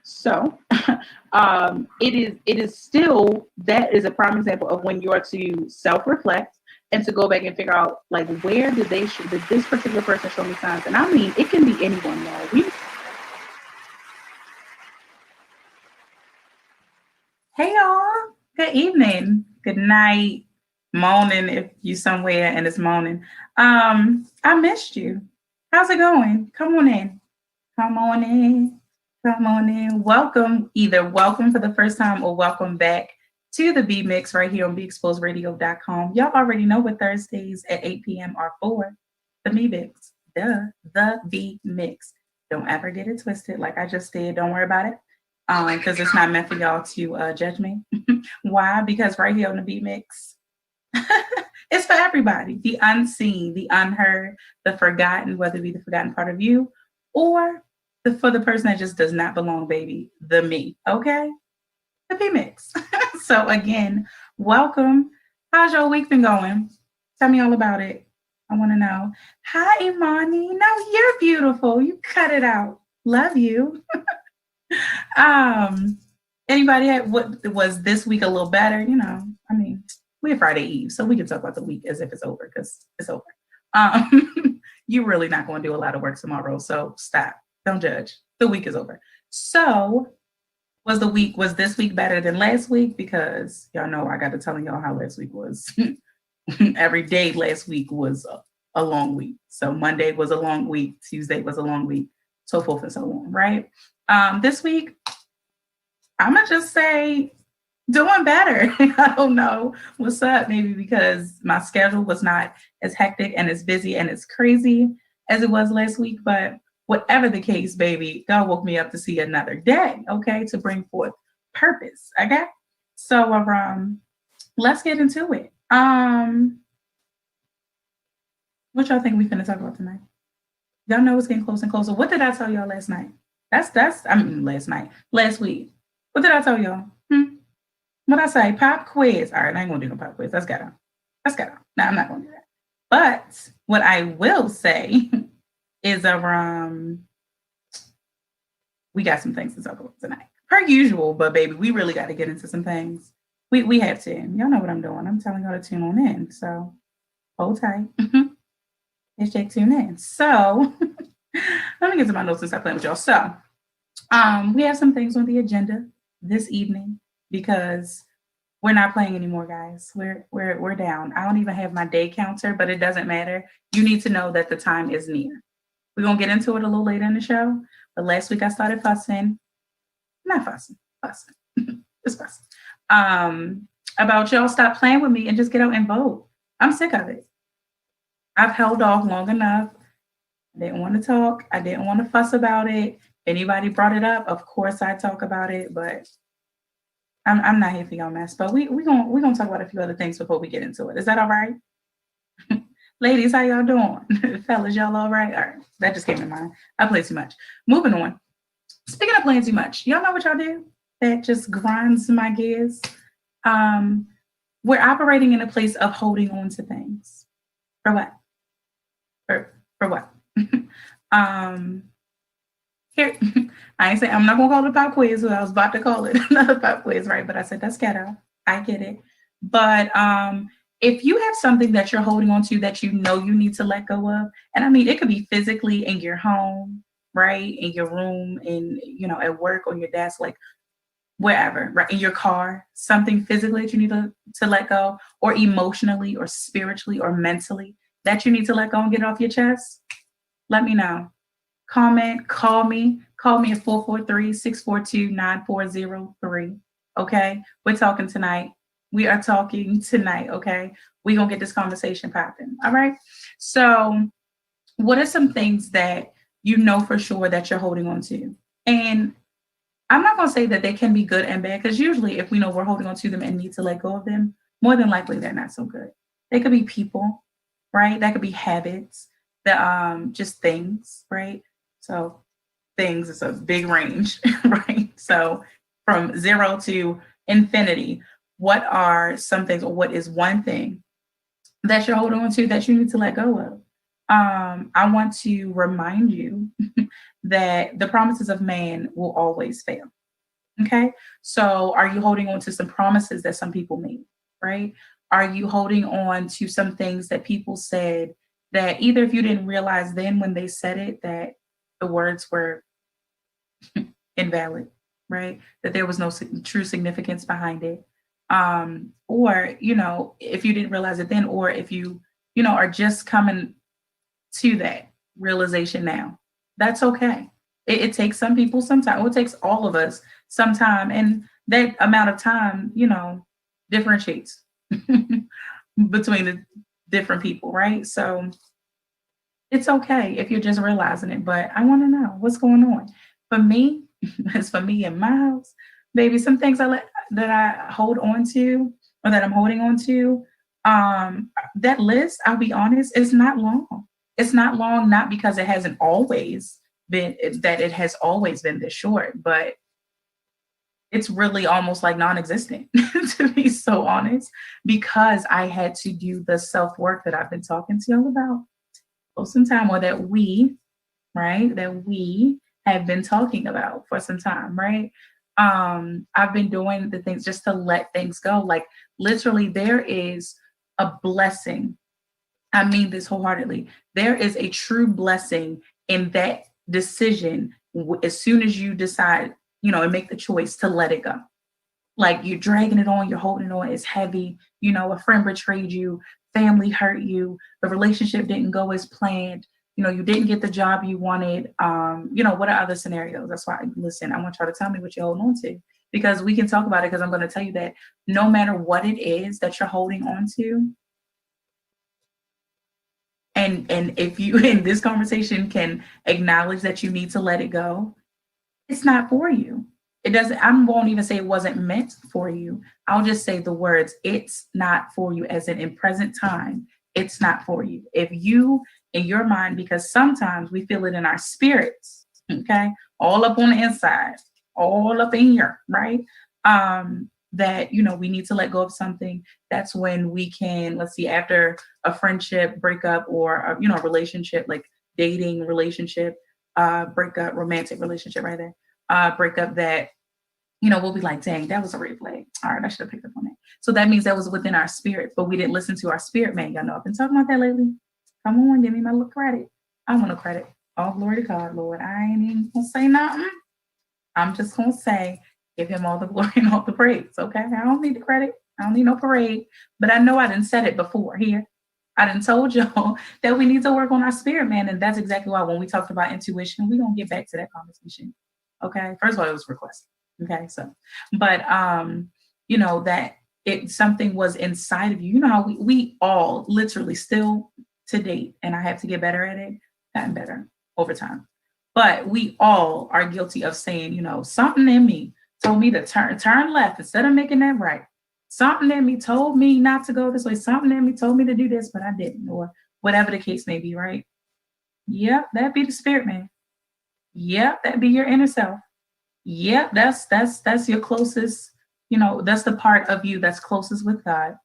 So it is still, that is a prime example of when you are to self-reflect and to go back and figure out, like, where did this particular person show me signs? And I mean, it can be anyone, y'all. Hey y'all, good evening, good night, morning if you somewhere and it's morning. I missed you. How's it going? Come on in. Come on in. Come on in. Welcome, either welcome for the first time or welcome back to the B Mix right here on BeExposedRadio.com. Y'all already know what Thursdays at 8 p.m. are for. The B Mix. The B Mix. Don't ever get it twisted like I just did. Don't worry about it. Because it's not meant for y'all to judge me. Why? Because right here on the B Mix, it's for everybody. The unseen, the unheard, the forgotten, whether it be the forgotten part of you or for the person that just does not belong, baby, the me. Okay? The B Mix. So again, welcome. How's your week been going? Tell me all about it. I want to know. Hi, Imani. No, you're beautiful. You cut it out. Love you. um, Anybody had, what was this week a little better? I mean, we're Friday Eve, so we can talk about the week as if it's over because it's over. You're really not going to do a lot of work tomorrow, so stop. Don't judge. The week is over. So, was this week better than last week? Because y'all know I got to telling y'all how last week was. Every day last week was a long week. So Monday was a long week, Tuesday was a long week, so forth and so on, right? This week, I'm gonna just say doing better. I don't know what's up, maybe because my schedule was not as hectic and as busy and as crazy as it was last week, but whatever the case, baby, God woke me up to see another day, okay, to bring forth purpose, okay? So let's get into it. What y'all think we finna talk about tonight? Y'all know it's getting closer and closer. What did I tell y'all last night? Last week. What did I tell y'all? What I say? Pop quiz. All right, I ain't gonna do no pop quiz. Let's get on. No, I'm not gonna do that. But what I will say is we got some things to talk about tonight. Per usual, but baby, we really got to get into some things. We have to. Y'all know what I'm doing. I'm telling y'all to tune on in. So hold tight. Hashtag tune in. So let me get to my notes and start playing with y'all. So we have some things on the agenda this evening because we're not playing anymore, guys. We're down. I don't even have my day counter, but it doesn't matter. You need to know that the time is near. We're gonna get into it a little later in the show. But last week I started fussing. Not fussing. Just fussing. About y'all stop playing with me and just get out and vote. I'm sick of it. I've held off long enough. I didn't want to talk. I didn't want to fuss about it. If anybody brought it up, of course I'd talk about it, but I'm not here for y'all mess. But we're gonna talk about a few other things before we get into it. Is that all right? Ladies, how y'all doing? Fellas, y'all all right? All right. That just came to mind. I play too much. Moving on. Speaking of playing too much, y'all know what y'all do? That just grinds my gears. We're operating in a place of holding on to things. For what? For what? Here, I ain't saying I'm not gonna call it a pop quiz. I was about to call it another pop quiz, right? But I said that's ghetto. I get it. But if you have something that you're holding on to that you know you need to let go of, and I mean it could be physically in your home, right, in your room, in at work, on your desk, like wherever, right, in your car, something physically that you need to let go, or emotionally, or spiritually, or mentally that you need to let go and get off your chest. Let me know. Comment, call me at 443-642-9403. Okay, we're talking tonight. We are talking tonight, okay? We're going to get this conversation popping, all right? So what are some things that you know for sure that you're holding on to? And I'm not going to say that they can be good and bad, because usually if we know we're holding on to them and need to let go of them, more than likely they're not so good. They could be people, right? That could be habits, just things, right? So things is a big range, right? So from 0 to infinity, what are some things, or what is one thing that you're holding on to that you need to let go of? I want to remind you that the promises of man will always fail. Okay. So are you holding on to some promises that some people made? Right. Are you holding on to some things that people said that either if you didn't realize then when they said it that the words were invalid, right? That there was no true significance behind it. Or, if you didn't realize it then, or if you, are just coming to that realization now, that's okay. It takes some people some time. Well, it takes all of us some time. And that amount of time, differentiates between the different people, right? So it's okay if you're just realizing it. But I want to know what's going on. For me, as for me in my house, baby, some things that I hold on to or that I'm holding on to. That list, I'll be honest, is not long. It's not long, not because it hasn't always been that it has always been this short, but it's really almost like non-existent to be so honest, because I had to do the self-work that I've been talking to you about for some time, or that we, right, that we have been talking about for some time, right? I've been doing the things just to let things go. Like literally, there is a blessing. I mean this wholeheartedly. There is a true blessing in that decision as soon as you decide, and make the choice to let it go. Like you're dragging it on, you're holding it on, it's heavy. A friend betrayed you, family hurt you, the relationship didn't go as planned. You didn't get the job you wanted. What are other scenarios? That's why, listen, I want y'all to tell me what you're holding on to, because we can talk about it, because I'm going to tell you that no matter what it is that you're holding on to, and if you in this conversation can acknowledge that you need to let it go, it's not for you. It doesn't, I won't even say it wasn't meant for you. I'll just say the words, it's not for you, as in present time, it's not for you. If you, in your mind, because sometimes we feel it in our spirits, okay, all up on the inside, all up in here, right? That, we need to let go of something. That's when we can, let's see, after a friendship breakup or, a relationship, like dating relationship, breakup, romantic relationship, right there. Breakup that, we'll be like, dang, that was a red flag. All right, I should have picked up on that. So that means that was within our spirit, but we didn't listen to our spirit, man. Y'all know I've been talking about that lately. Come on, give me my little credit. I want no credit. All glory to God, Lord. I ain't even gonna say nothing. I'm just gonna say, give him all the glory and all the praise. Okay. I don't need the credit. I don't need no parade. But I know I didn't said it before here. I done told y'all that we need to work on our spirit, man. And that's exactly why when we talked about intuition, we're gonna get back to that conversation. Okay. First of all, it was requested. Okay. So, but that something was inside of you. You know how we all literally still to date, and I have to get better at it, gotten better over time. But we all are guilty of saying, something in me told me to turn left instead of making that right. Something in me told me not to go this way. Something in me told me to do this, but I didn't, or whatever the case may be, right? Yep, that'd be the spirit, man. Yep, that'd be your inner self. Yep, that's your closest, that's the part of you that's closest with God.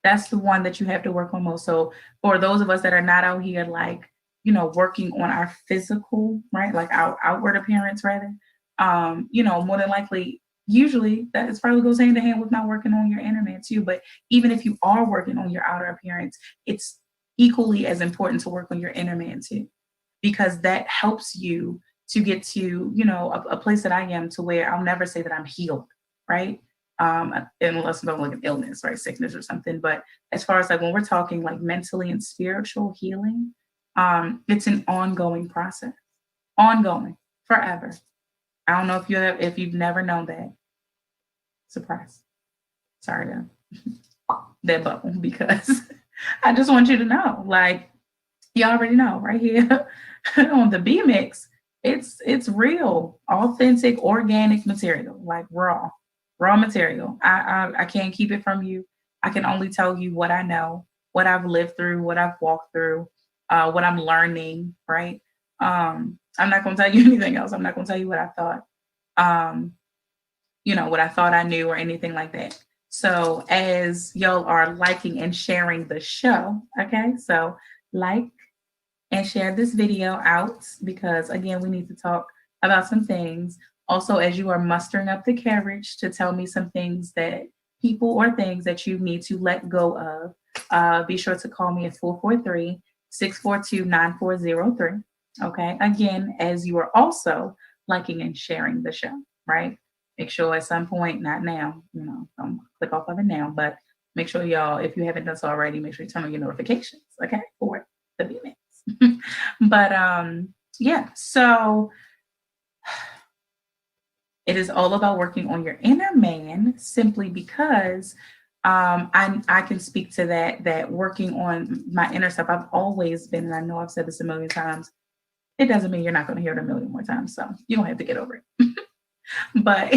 That's the one that you have to work on most. So for those of us that are not out here, like, working on our physical, right? Like our outward appearance rather, more than likely, usually that is probably goes hand in hand with not working on your inner man too. But even if you are working on your outer appearance, it's equally as important to work on your inner man too, because that helps you to get to, a place that I am, to where I'll never say that I'm healed, right? Unless I'm like an illness, right? Sickness or something. But as far as like when we're talking like mentally and spiritual healing, it's an ongoing process, ongoing, forever. I don't know if you've never known that. Surprise. Sorry to that bubble, because I just want you to know, like, you already know right here on the B mix, it's real, authentic, organic material, like raw material. I can't keep it from you. I can only tell you what I know, what I've lived through, what I've walked through, what I'm learning, right? I'm not going to tell you anything else. I'm not going to tell you what I thought, what I thought I knew or anything like that. So as y'all are liking and sharing the show, okay, so like, and share this video out because, again, we need to talk about some things. Also, as you are mustering up the courage to tell me some things that people or things that you need to let go of, be sure to call me at 443-642-9403. Okay. Again, as you are also liking and sharing the show, right? Make sure at some point, not now, don't click off of it now, but make sure y'all, if you haven't done so already, make sure you turn on your notifications, okay, for the emails. But yeah, so it is all about working on your inner man simply because I can speak to that working on my inner self. I've always been, and I know I've said this a million times, it doesn't mean you're not going to hear it a million more times. So you don't have to get over it. But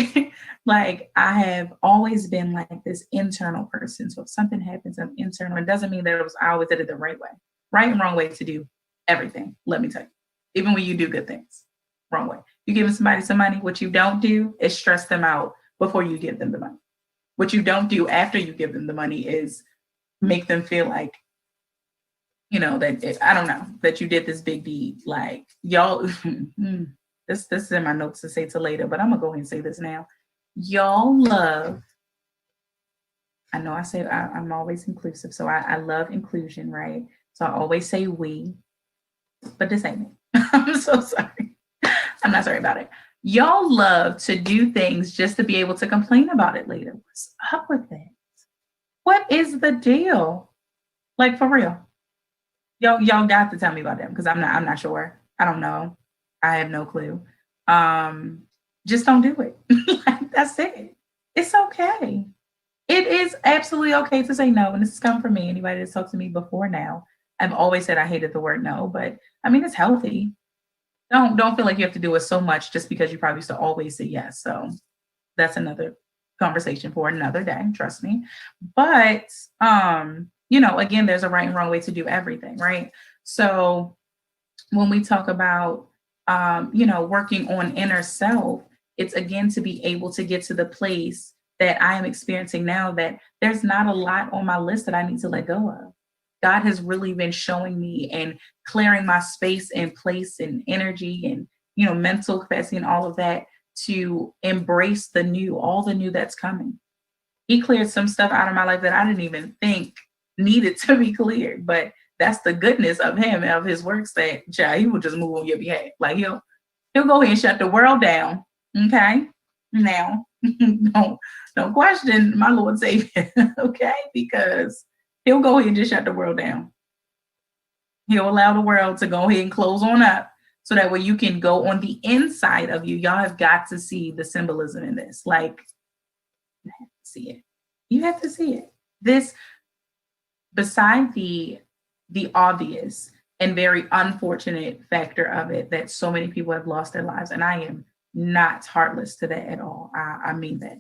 like I have always been like this internal person. So if something happens, I'm internal. It doesn't mean that I always did it the right way. Right and wrong way to do everything. Let me tell you. Even when you do good things, wrong way. You giving somebody some money, what you don't do is stress them out before you give them the money. What you don't do after you give them the money is make them feel like, I don't know, that you did this big deed. Like y'all, this is in my notes to say to later, but I'm gonna go ahead and say this now. Y'all love, I know I say I'm always inclusive, so I love inclusion, right? So I always say we, but this ain't me. I'm so sorry. I'm not sorry about it. Y'all love to do things just to be able to complain about it later. What's up with that? What is the deal? Like for real. Y'all got to tell me about them because I'm not sure. I don't know. I have no clue. Just don't do it. Like, that's it. It's okay. It is absolutely okay to say no. And this is coming from me. Anybody that's talked to me before now, I've always said I hated the word no, but I mean it's healthy. Don't feel like you have to do it so much just because you probably used to always say yes. So that's another conversation for another day. Trust me. But again, there's a right and wrong way to do everything, right? So when we talk about working on inner self, it's again to be able to get to the place that I am experiencing now that there's not a lot on my list that I need to let go of. God has really been showing me and clearing my space and place and energy and, mental capacity and all of that to embrace the new, all the new that's coming. He cleared some stuff out of my life that I didn't even think needed to be cleared, but that's the goodness of him and of his works that he will just move on your behalf. Like he'll go ahead and shut the world down. Okay. Now don't question my Lord Savior. Okay. Because he'll go ahead and just shut the world down. He'll allow the world to go ahead and close on up so that way you can go on the inside of you. Y'all have got to see the symbolism in this. Like, you have to see it. You have to see it. This, beside the obvious and very unfortunate factor of it that so many people have lost their lives, and I am not heartless to that at all. I mean that.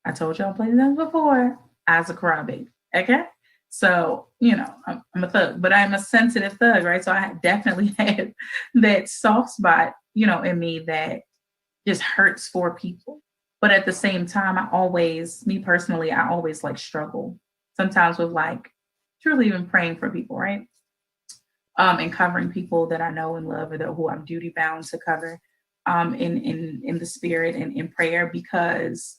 I told y'all plenty of times before, I was a crybaby. Okay? So, I'm a thug, but I'm a sensitive thug, right? So I definitely have that soft spot, in me that just hurts for people. But at the same time, me personally, I always like struggle sometimes with like truly even praying for people, right? And covering people that I know and love or who I'm duty bound to cover in the spirit and in prayer, because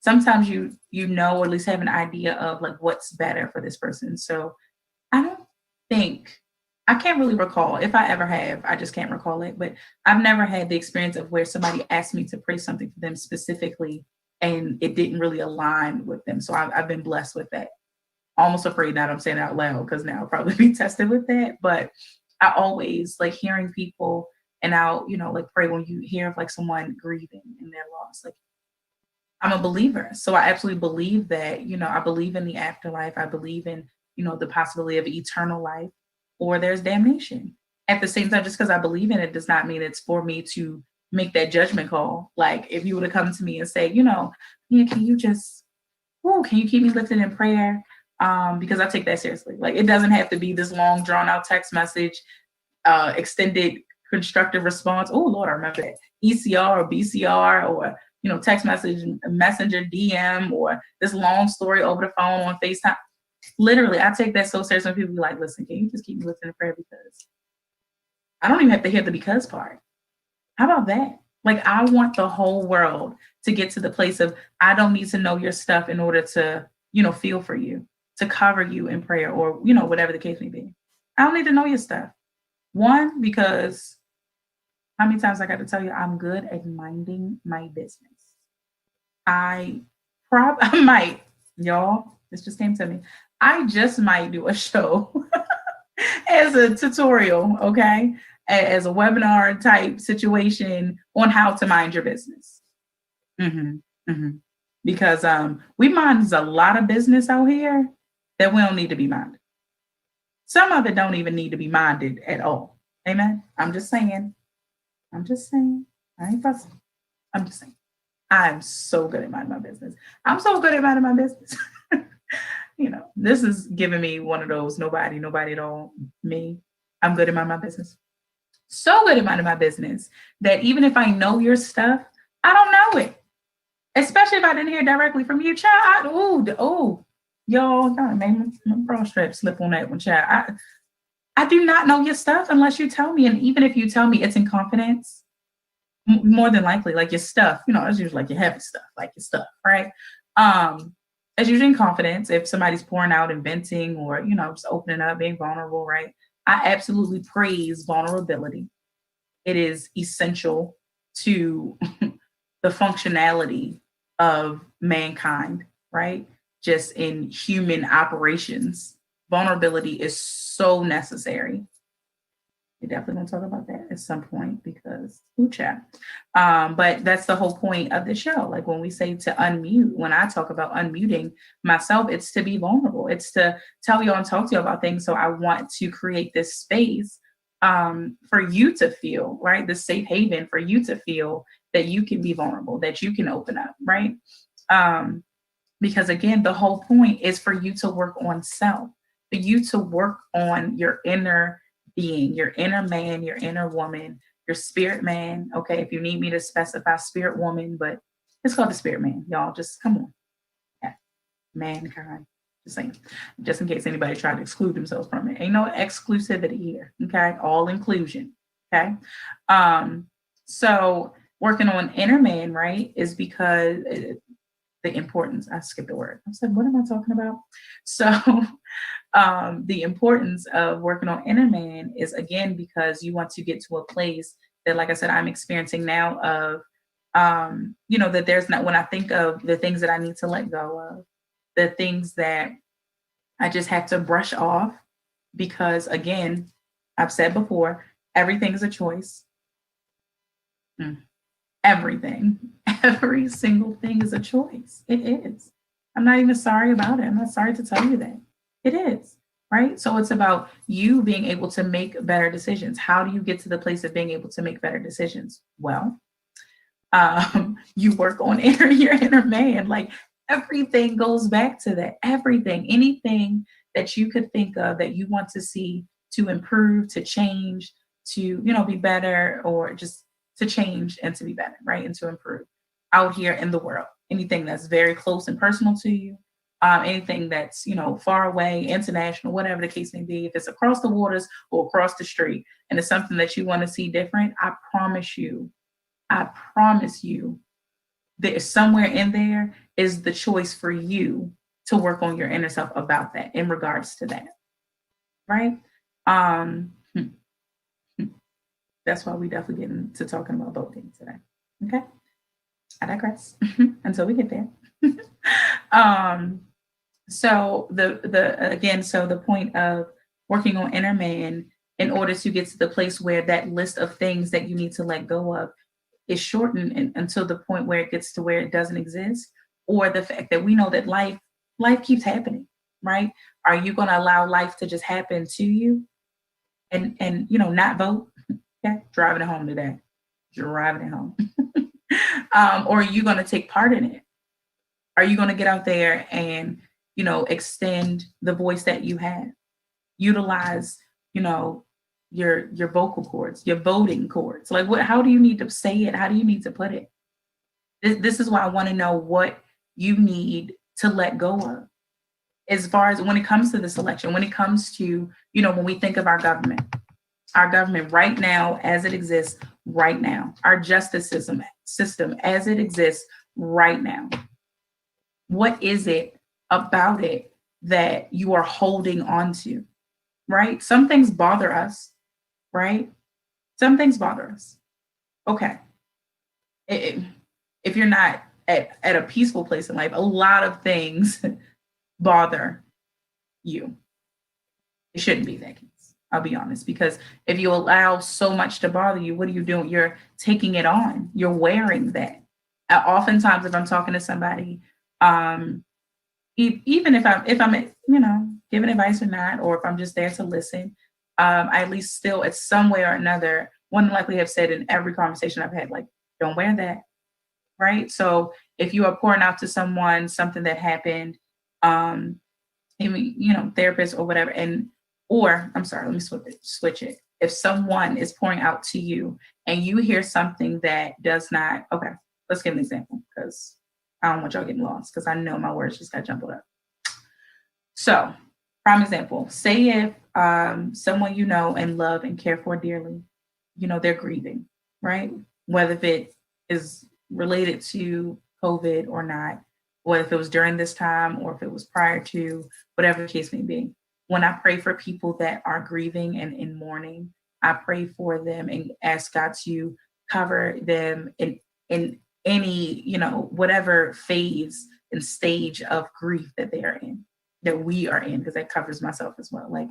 sometimes you or at least have an idea of like what's better for this person. So I can't really recall if I ever have, I just can't recall it, but I've never had the experience of where somebody asked me to pray something for them specifically and it didn't really align with them. So I've been blessed with that. Almost afraid now I'm saying it out loud because now I'll probably be tested with that. But I always like hearing people and I'll, like pray when you hear of like someone grieving in their loss. Like I'm a believer. So I absolutely believe that, I believe in the afterlife. I believe in, the possibility of eternal life or there's damnation. At the same time, just because I believe in it does not mean it's for me to make that judgment call. Like if you were to come to me and say, can you keep me lifted in prayer? Because I take that seriously. Like it doesn't have to be this long drawn out text message, extended constructive response. Oh Lord, I remember that ECR or BCR or, text message, messenger, DM, or this long story over the phone on FaceTime. Literally, I take that so serious when people be like, listen, can you just keep me lifted in prayer because I don't even have to hear the because part. How about that? Like, I want the whole world to get to the place of I don't need to know your stuff in order to, feel for you, to cover you in prayer or, whatever the case may be. I don't need to know your stuff. One, because how many times I got to tell you I'm good at minding my business. I might, y'all, this just came to me. I just might do a show as a tutorial, okay? As a webinar type situation on how to mind your business. Because we mind a lot of business out here that we don't need to be minded. Some of it don't even need to be minded at all. Amen. I'm just saying. I ain't fussing. I'm just saying. I'm so good at minding my business. I'm so good at minding my business. This is giving me one of those nobody at all, me. I'm good at minding my business. So good at minding my business that even if I know your stuff, I don't know it. Especially if I didn't hear directly from you, child. Y'all made my bra strap slip on that one, child. I do not know your stuff unless you tell me. And even if you tell me it's in confidence, more than likely, like your stuff, it's usually like your heavy stuff, like your stuff, right? It's usually in confidence. If somebody's pouring out and venting or, just opening up, being vulnerable, right? I absolutely praise vulnerability. It is essential to the functionality of mankind, right? Just in human operations, vulnerability is so necessary. We're definitely going to talk about that at some point because but that's the whole point of the show. Like when we say to unmute, when I talk about unmuting myself, it's to be vulnerable. It's to tell you and talk to you about things. So I want to create this space for you to feel, right? The safe haven for you to feel that you can be vulnerable, that you can open up, right? Because again, the whole point is for you to work on self, for you to work on your inner being, your inner man, your inner woman, your spirit man. Okay, if you need me to specify spirit woman, but it's called the spirit man, y'all. Just come on. Yeah. Mankind. Just saying, just in case anybody tried to exclude themselves from it. Ain't no exclusivity here. Okay, all inclusion. Okay. So working on inner man, right, is because the importance, I skipped a word. I said, what am I talking about? So the importance of working on inner man is, again, because you want to get to a place that, like I said, I'm experiencing now of, that there's not, when I think of the things that I need to let go of, the things that I just have to brush off, because again, I've said before, everything is a choice. Everything, every single thing is a choice. It is. I'm not even sorry about it. I'm not sorry to tell you that. It is, right? So it's about you being able to make better decisions. How do you get to the place of being able to make better decisions? Well, you work on your inner man. Like everything goes back to that. Everything, anything that you could think of that you want to see to improve, to change, to, be better, or just to change and to be better, right? And to improve out here in the world. Anything that's very close and personal to you, anything that's, far away, international, whatever the case may be, if it's across the waters or across the street, and it's something that you want to see different, I promise you, there's somewhere in there is the choice for you to work on your inner self about that in regards to that, right? That's why we definitely get into talking about both things today. Okay, I digress until we get there. So the point of working on inner man in order to get to the place where that list of things that you need to let go of is shortened until the point where it gets to where it doesn't exist, or the fact that we know that life keeps happening, right? Are you going to allow life to just happen to you and not vote? Okay, driving it home today. Driving it home. Or are you going to take part in it? Are you going to get out there and, extend the voice that you have? Utilize, your vocal cords, your voting cords. Like how do you need to say it? How do you need to put it? This is why I want to know what you need to let go of. as far as when it comes to this election, when it comes to, when we think of our government right now as it exists right now, our justice system as it exists right now, what is it about it that you are holding on to, right? Some things bother us, right? Some things bother us. Okay. If you're not at a peaceful place in life, a lot of things bother you. It shouldn't be that case. I'll be honest, because if you allow so much to bother you, what are you doing? You're taking it on. You're wearing that. Oftentimes, if I'm talking to somebody, even if I'm giving advice or not, or if I'm just there to listen, I at least still at some way or another, one likely have said in every conversation I've had, like, don't wear that, right? So if you are pouring out to someone something that happened, therapist or whatever, or I'm sorry, let me switch it. If someone is pouring out to you and you hear something that does not, okay, let's give an example, because I don't want y'all getting lost, because I know my words just got jumbled up. So, prime example, say if someone you know and love and care for dearly, they're grieving, right? Whether if it is related to COVID or not, whether if it was during this time or if it was prior to, whatever the case may be. When I pray for people that are grieving and in mourning, I pray for them and ask God to cover them in any, whatever phase and stage of grief that they are in, that we are in, because that covers myself as well. Like,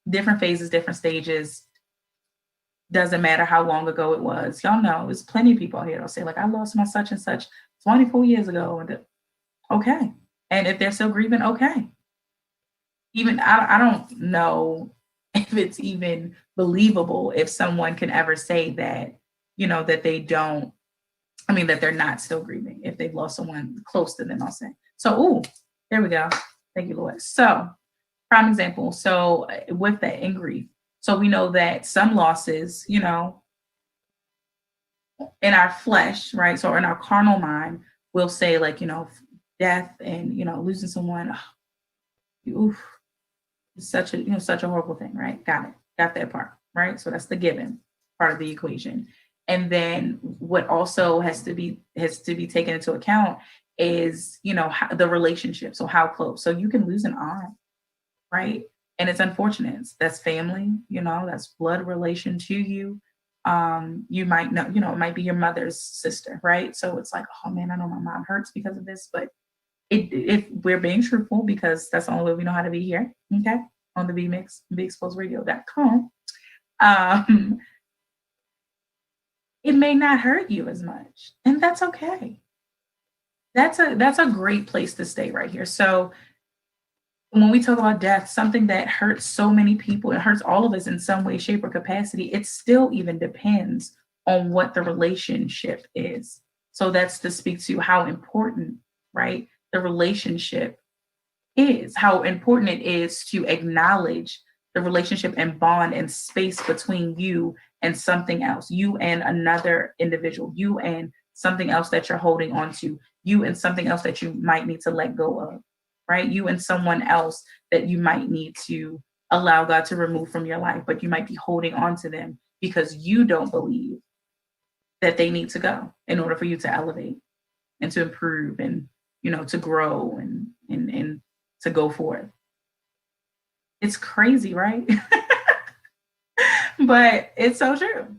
different phases, different stages. Doesn't matter how long ago it was. Y'all know, there's plenty of people out here that'll say, like, I lost my such and such 24 years ago. And okay. And if they're still grieving, okay. Even I don't know if it's even believable if someone can ever say that, that they don't, that they're not still grieving if they've lost someone close to them, I'll say. So, there we go. Thank you, Lord. So, prime example. So, with that, in grief. So, we know that some losses, in our flesh, right? So, in our carnal mind, we'll say, like, death and, losing someone. Oof. Such a horrible thing, right? Got that part, right? So that's the given part of the equation. And then what also has to be taken into account is, the relationship. So how close? So you can lose an arm, right? And it's unfortunate. That's family, that's blood relation to you. You might know, it might be your mother's sister, right? So it's like, oh man, I know my mom hurts because of this, but if we're being truthful, because that's the only way we know how to be here, okay, on the BeExposedRadio.com, it may not hurt you as much, and that's okay. That's a great place to stay right here. So when we talk about death, something that hurts so many people, it hurts all of us in some way, shape, or capacity, it still even depends on what the relationship is. So that's to speak to how important, right, the relationship is, how important it is to acknowledge the relationship and bond and space between you and something else, you and another individual, you and something else that you're holding on to, you and something else that you might need to let go of, right? You and someone else that you might need to allow God to remove from your life, but you might be holding on to them because you don't believe that they need to go in order for you to elevate and to improve and, to grow and to go forth. It's crazy, right? But it's so true.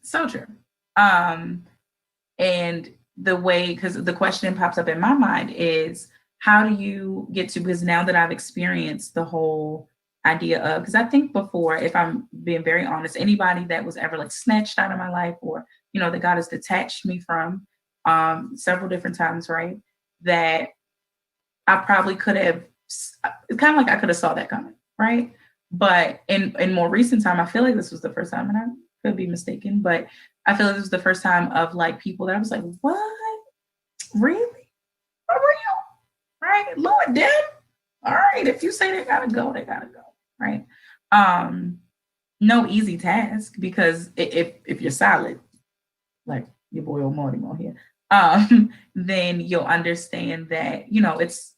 So true. And the way, because the question pops up in my mind is, how do you get to, because now that I've experienced the whole idea of, because I think before, if I'm being very honest, anybody that was ever like snatched out of my life, or, that God has detached me from several different times, right? That I probably could have, it's kind of like I could have saw that coming, right? But in more recent time, I feel like this was the first time, and I could be mistaken, but I feel like this was the first time of like people that I was like, what? Really? For real? Right? Lord, dead? All right. If you say they gotta go, they gotta go. Right? No easy task, because if you're solid, like your boy old Mortimer here, then you'll understand that,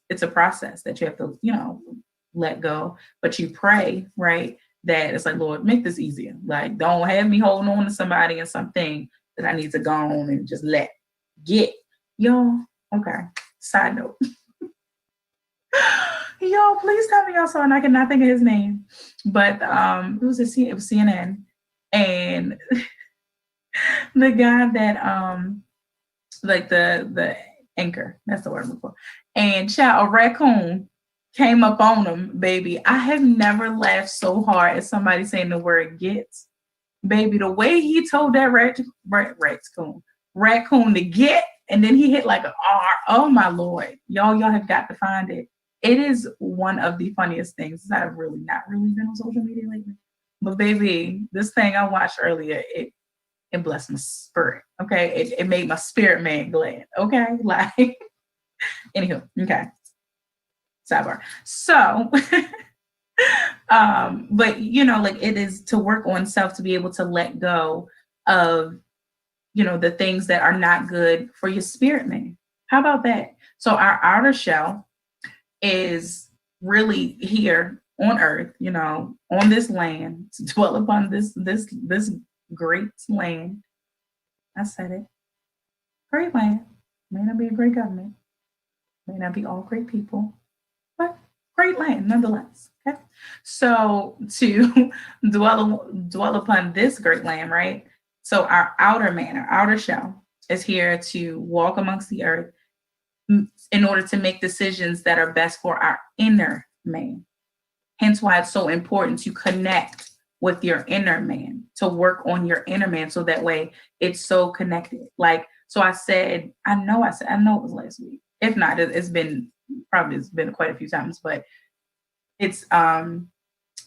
it's a process that you have to, let go. But you pray, right? That it's like, Lord, make this easier. Like, don't have me holding on to somebody and something that I need to go on and just let get. Y'all, okay. Side note. Y'all, please tell me y'all saw, and I cannot think of his name. But it was CNN. And the guy that like the anchor, that's the word I'm looking for. And child, a raccoon came up on him, baby. I have never laughed so hard at somebody saying the word gets. Baby, the way he told that raccoon to get, and then he hit like an R. Oh my Lord. Y'all have got to find it. It is one of the funniest things. I've really not really been on social media lately. But baby, this thing I watched earlier, it blessed my spirit. Okay. It made my spirit man glad. Okay. Like, anywho, okay. Sidebar. So but like it is to work on self to be able to let go of the things that are not good for your spirit man. How about that? So our outer shell is really here on earth, on this land, to dwell upon this great land. I said it. Great land. May not be a great government. May not be all great people, but great land nonetheless. Okay. So to dwell upon this great land, right? So our outer man, our outer shell is here to walk amongst the earth in order to make decisions that are best for our inner man. Hence why it's so important to connect with your inner man, to work on your inner man, so that way it's so connected. Like, so I know it was last week. If not, it's been quite a few times, but it's been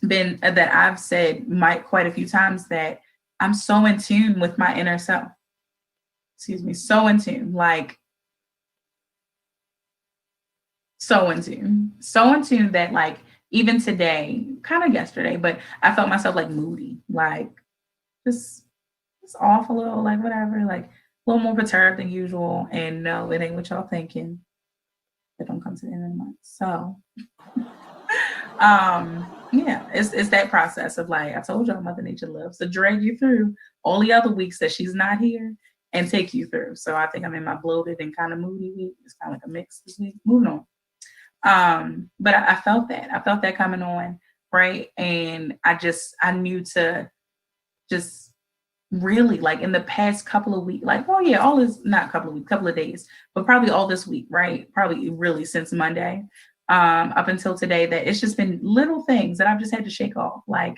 that I've said quite a few times that I'm so in tune with my inner self. Excuse me, so in tune, like so in tune that like even today, kind of yesterday, but I felt myself like moody, like just off a little, like whatever, like a little more perturbed than usual. And no, it ain't what y'all thinking. It don't come to the end of the month. So yeah, it's that process of like, I told y'all Mother Nature loves to drag you through all the other weeks that she's not here and take you through. So I think I'm in my bloated and kind of moody week. It's kind of like a mix this week. Moving on. But I felt that coming on, right? And I knew to just really, like, in the past couple of weeks, like, well, yeah, all this, not couple of weeks, couple of days, but probably all this week, right? Probably really since Monday, up until today, that it's just been little things that I've just had to shake off. Like,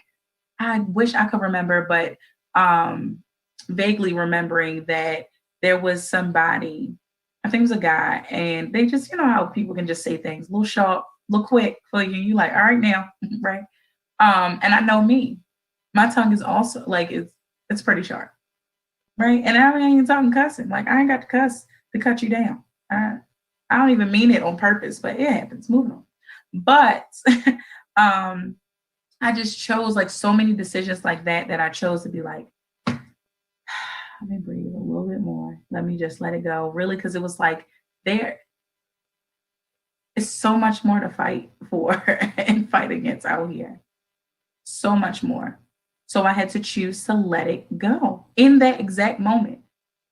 I wish I could remember, but vaguely remembering that there was somebody, I think it was a guy, and they just, how people can just say things a little sharp, a little quick for you. You like, all right now, right? And I know me, my tongue is also like, it's pretty sharp, right? And I ain't talking cussing. Like, I ain't got to cuss to cut you down. I don't even mean it on purpose, but it happens. Moving on. But I just chose like so many decisions like that I chose to be like, let me breathe a little bit more. Let me just let it go. Really, because it was like there is so much more to fight for and fight against out here. So much more. So I had to choose to let it go in that exact moment.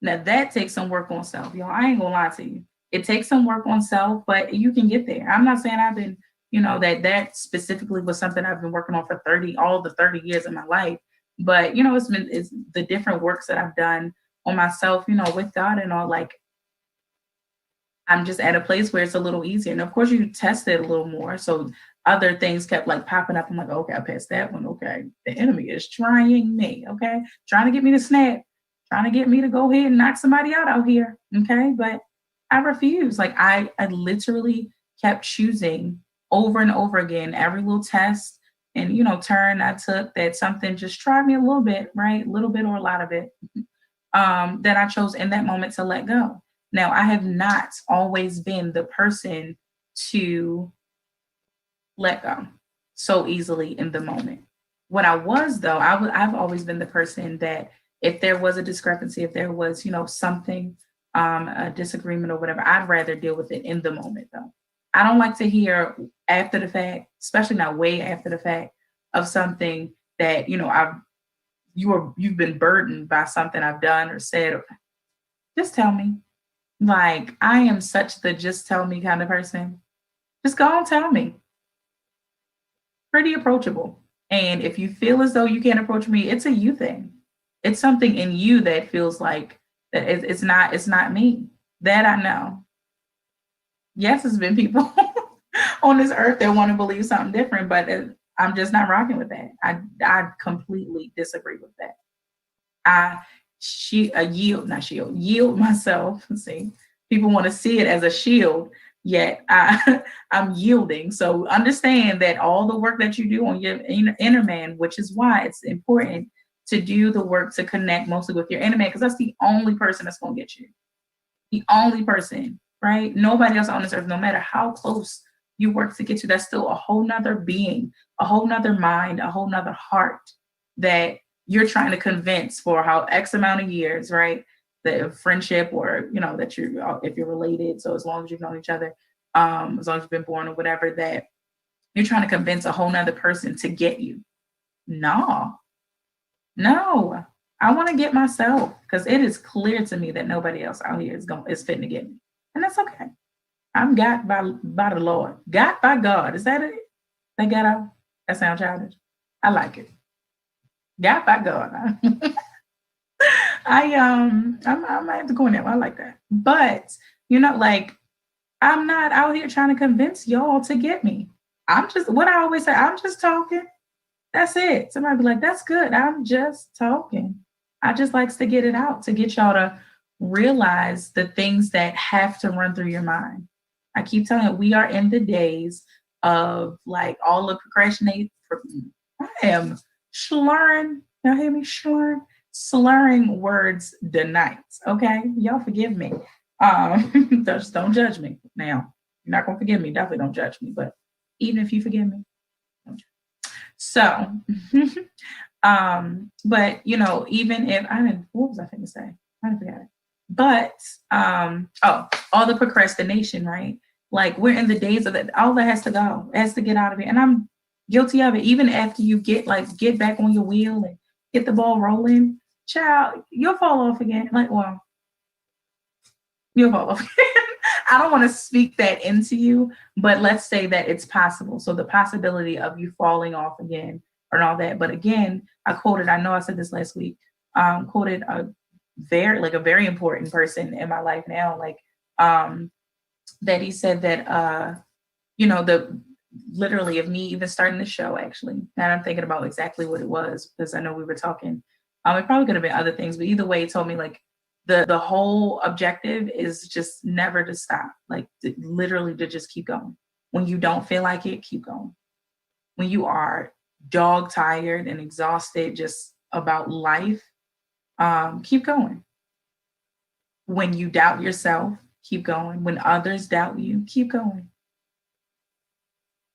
Now that takes some work on self, y'all. I ain't gonna lie to you. It takes some work on self, but you can get there. I'm not saying I've been, that specifically was something I've been working on for all the 30 years of my life. But, it's the different works that I've done on myself, with God and all. Like, I'm just at a place where it's a little easier. And of course you test it a little more. So other things kept like popping up. I'm like, okay, I passed that one. Okay. The enemy is trying me. Okay. Trying to get me to snap, trying to get me to go ahead and knock somebody out here. Okay. But I refused. Like I literally kept choosing over and over again, every little test and, turn I took, that something just tried me a little bit, right? A little bit or a lot of it, that I chose in that moment to let go. Now, I have not always been the person to let go so easily in the moment. What I was, though, I've always been the person that if there was a discrepancy, if there was, something, a disagreement or whatever, I'd rather deal with it in the moment, though. I don't like to hear after the fact, especially not way after the fact, of something that, you've been burdened by something I've done or said. Just tell me. Like, I am such the just tell me kind of person. Just go and tell me. Pretty approachable. And if you feel as though you can't approach me, it's a you thing. It's something in you that feels like that it's not me. That I know. Yes, there's been people on this earth that want to believe something different, but I'm just not rocking with that. I completely disagree with that. I yield myself. See, people want to see it as a shield, yet I'm yielding. So understand that all the work that you do on your inner man, which is why it's important to do the work to connect mostly with your inner man, because that's the only person that's gonna get you. The only person, right? Nobody else on this earth, no matter how close you work to get to, that's still a whole nother being, a whole nother mind, a whole nother heart that you're trying to convince for how X amount of years, right? The friendship, or that if you're related, so as long as you've known each other, as long as you've been born or whatever, that you're trying to convince a whole nother person to get you. No, no. I want to get myself, because it is clear to me that nobody else out here is fitting to get me. And that's okay. I'm got by the Lord. Got by God. Is that it? They got out? That sound childish. I like it. Got by God. I might have to go in there. I like that. But like, I'm not out here trying to convince y'all to get me. I'm just, what I always say, I'm just talking. That's it. Somebody be like, that's good. I'm just talking. I just likes to get it out, to get y'all to realize the things that have to run through your mind. I keep telling you, we are in the days of like all the procrastinate. I am slurring. Y'all hear me slurring words tonight. Okay, y'all forgive me. Just don't judge me. Now, you're not gonna forgive me. Definitely don't judge me. But even if you forgive me, don't judge. So, but even if I didn't, what was I going to say? I forgot it. But all the procrastination, right? Like, we're in the days of that. All that has to go, has to get out of it, and I'm guilty of it. Even after you get back on your wheel and get the ball rolling, child, you'll fall off again. Like, well, you'll fall off. I don't want to speak that into you, but let's say that it's possible. So the possibility of you falling off again and all that. But again, I know I said this last week, quoted a very important person in my life now, that he said that, literally of me even starting the show, actually, and I'm thinking about exactly what it was, because I know we were talking, it probably could have been other things, but either way, he told me like, the whole objective is just never to stop, literally to just keep going. When you don't feel like it, keep going. When you are dog tired and exhausted just about life, keep going. When you doubt yourself, keep going. When others doubt you, keep going.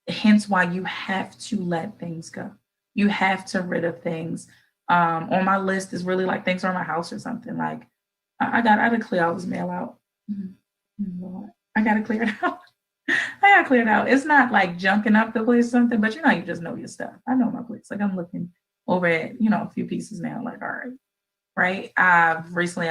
Hence why you have to let things go. You have to rid of things. On my list is really like things around my house or something. Like, I gotta clear all this mail out. Lord, I gotta clear it out. I gotta clear it out. It's not like junking up the place or something, but you just know your stuff. I know my place. Like, I'm looking over at, a few pieces now. Like, all right. I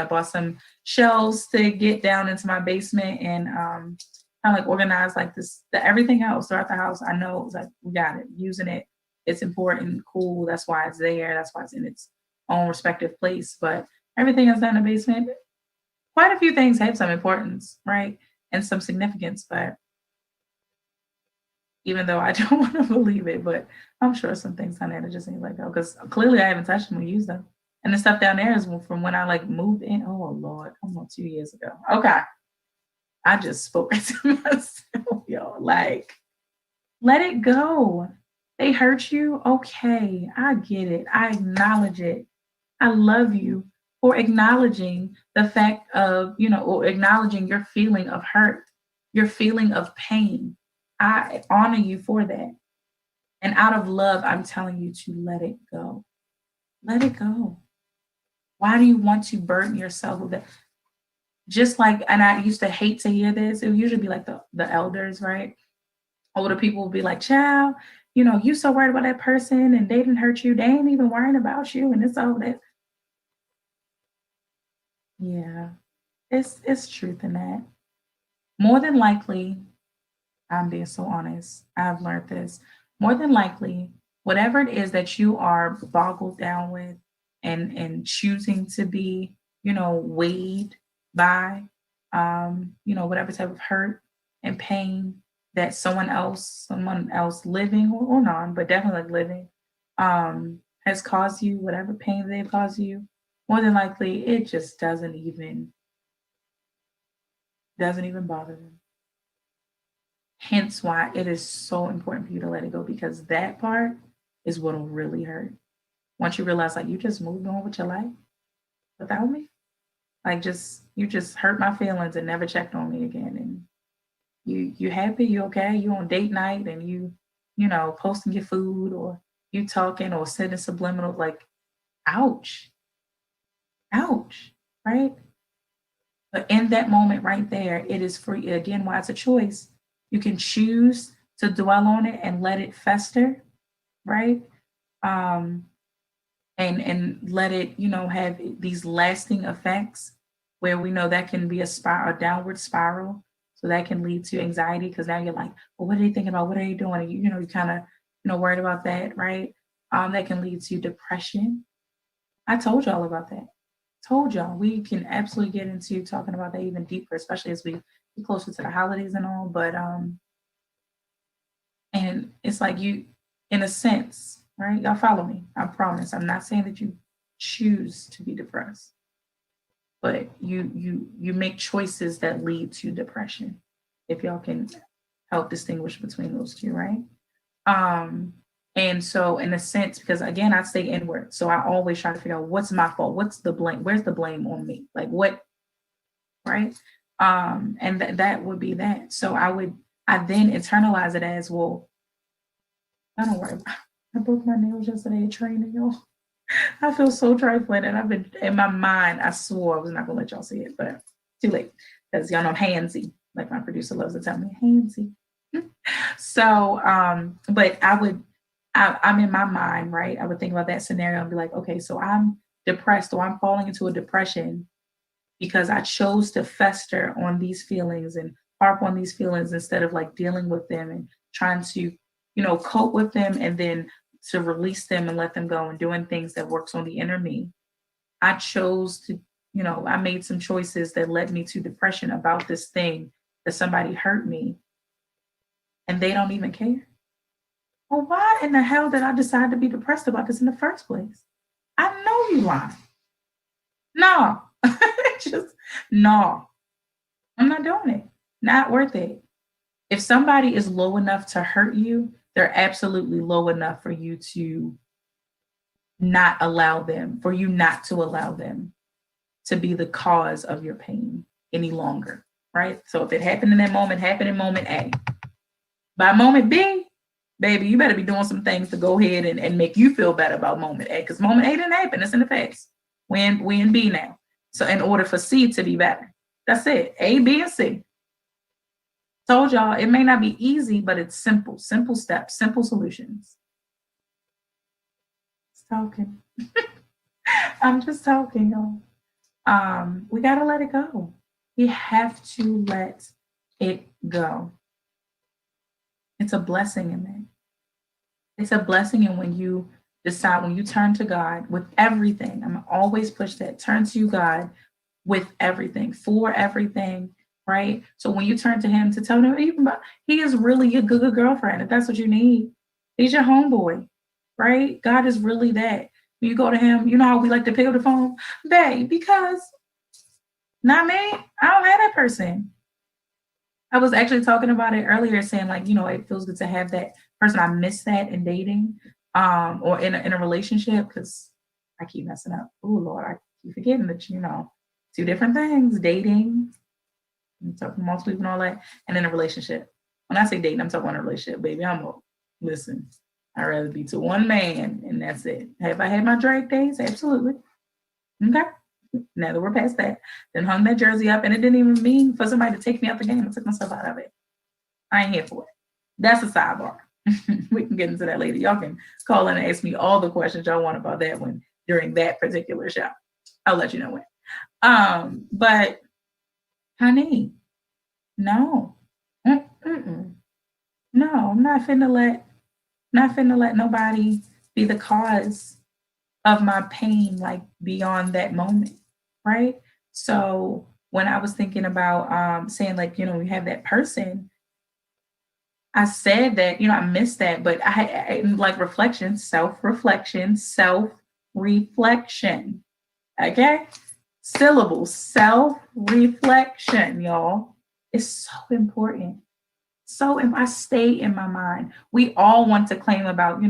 bought some shelves to get down into my basement and kind of like organize like everything else throughout the house. I know it's like, we got it, using it. It's important, cool. That's why it's there. That's why it's in its own respective place. But everything else down in the basement, quite a few things have some importance, right? And some significance, but even though I don't want to believe it, but I'm sure some things down there that just need to let go, because clearly I haven't touched them or used them. And the stuff down there is from when I moved in. Oh Lord, come on, 2 years ago. Okay. I just spoke to myself, y'all. Like, let it go. They hurt you. Okay. I get it. I acknowledge it. I love you for acknowledging the fact of, or acknowledging your feeling of hurt, your feeling of pain. I honor you for that. And out of love, I'm telling you to let it go. Let it go. Why do you want to burden yourself with that? just like, and I used to hate to hear this, it would usually be like the elders, right? Older people would be like, child, you so worried about that person and they didn't hurt you. They ain't even worrying about you. And it's all that. Yeah, it's truth in that. More than likely, I'm being so honest. I've learned this. More than likely, whatever it is that you are boggled down with and choosing to be, weighed by, whatever type of hurt and pain that someone else living or non, but definitely like living, has caused you, whatever pain they've caused you, more than likely it just doesn't even bother them. Hence why it is so important for you to let it go, because that part is what'll really hurt. Once you realize like you just moved on with your life without me, like you just hurt my feelings and never checked on me again. And you happy, you okay, you on date night and you posting your food or you talking or sending subliminal, like ouch, ouch, right? But in that moment right there, it is free. Again, why it's a choice. You can choose to dwell on it and let it fester, right? Um, and let it, have these lasting effects where we know that can be a downward spiral. So that can lead to anxiety because now you're like, well, what are they thinking about? What are they doing? And you kind of, worried about that, right? That can lead to depression. I told y'all about that. Told y'all we can absolutely get into talking about that even deeper, especially as we get closer to the holidays and all. But and it's like you, in a sense, right? Y'all follow me. I promise. I'm not saying that you choose to be depressed, but you make choices that lead to depression. If y'all can help distinguish between those two, right? Um, and so in a sense, because again, I stay inward. So I always try to figure out what's my fault, what's the blame, where's the blame on me? Like what, right? And that would be that. So I then internalize it as, well, I don't worry. I broke my nails yesterday at training, y'all. I feel so trifling, and I've been in my mind. I swore I was not gonna let y'all see it, but too late because y'all know I'm handsy. Like my producer loves to tell me, handsy. So, but I'm in my mind, right? I would think about that scenario and be like, okay, so I'm depressed or I'm falling into a depression because I chose to fester on these feelings and harp on these feelings instead of like dealing with them and trying to, cope with them and then to release them and let them go and doing things that works on the inner me. I chose to, I made some choices that led me to depression about this thing that somebody hurt me and they don't even care. Well, why in the hell did I decide to be depressed about this in the first place? I know you lying. No, just no. I'm not doing it. Not worth it. If somebody is low enough to hurt you, they're absolutely low enough for you to not allow them, for you not to allow them to be the cause of your pain any longer, right? So if it happened in that moment, happened in moment A. By moment B, baby, you better be doing some things to go ahead and make you feel better about moment A, because moment A didn't happen. It's in the past. We in B now. So in order for C to be better, that's it. A, B, and C. Told y'all it may not be easy, but it's simple steps, simple solutions. Just talking. I'm just talking, y'all. We gotta let it go. We have to let it go. It's a blessing in that. It's a blessing in when you decide, when you turn to God with everything. I'm always push that. Turn to God with everything, for everything, right? So when you turn to him to tell him, even about, he is really your good girlfriend. If that's what you need, he's your homeboy, right? God is really that. When you go to him, you know how we like to pick up the phone, babe, because not me. I don't have that person. I was actually talking about it earlier, saying like, it feels good to have that person. I miss that in dating, or in a relationship, because I keep messing up. Oh Lord, I keep forgetting that, two different things: dating, I'm talking multiple people and all that, and in a relationship. When I say dating, I'm talking about a relationship, baby. Listen. I'd rather be to one man, and that's it. Have I had my drag days? Absolutely. Okay. Now that we're past that, then hung that jersey up, and it didn't even mean for somebody to take me out the game. I took myself out of it. I ain't here for it. That's a sidebar. We can get into that later. Y'all can call in and ask me all the questions y'all want about that one during that particular show. I'll let you know when. But honey, no. Mm-mm. No, I'm not finna let nobody be the cause of my pain, like beyond that moment. Right. So when I was thinking about saying, like, we have that person, I said that, I missed that, but I like reflection, self-reflection, self-reflection. Okay. Syllables, self-reflection, y'all. It's so important. So if I stay in my mind, we all want to claim about,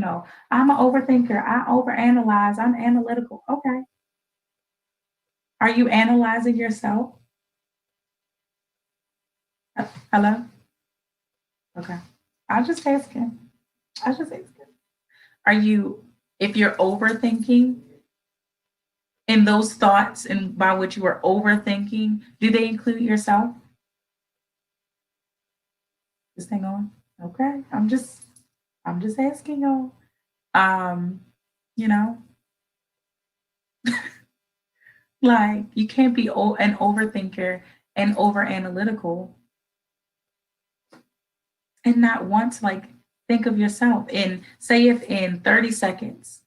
I'm an overthinker. I overanalyze. I'm analytical. Okay. Are you analyzing yourself? Hello? Okay. I'll just asking. Are you, if you're overthinking, in those thoughts and by which you are overthinking, do they include yourself? This thing on? Okay. I'm just asking y'all. You know, like you can't be an overthinker and over analytical and not want to like think of yourself. And say if in 30 seconds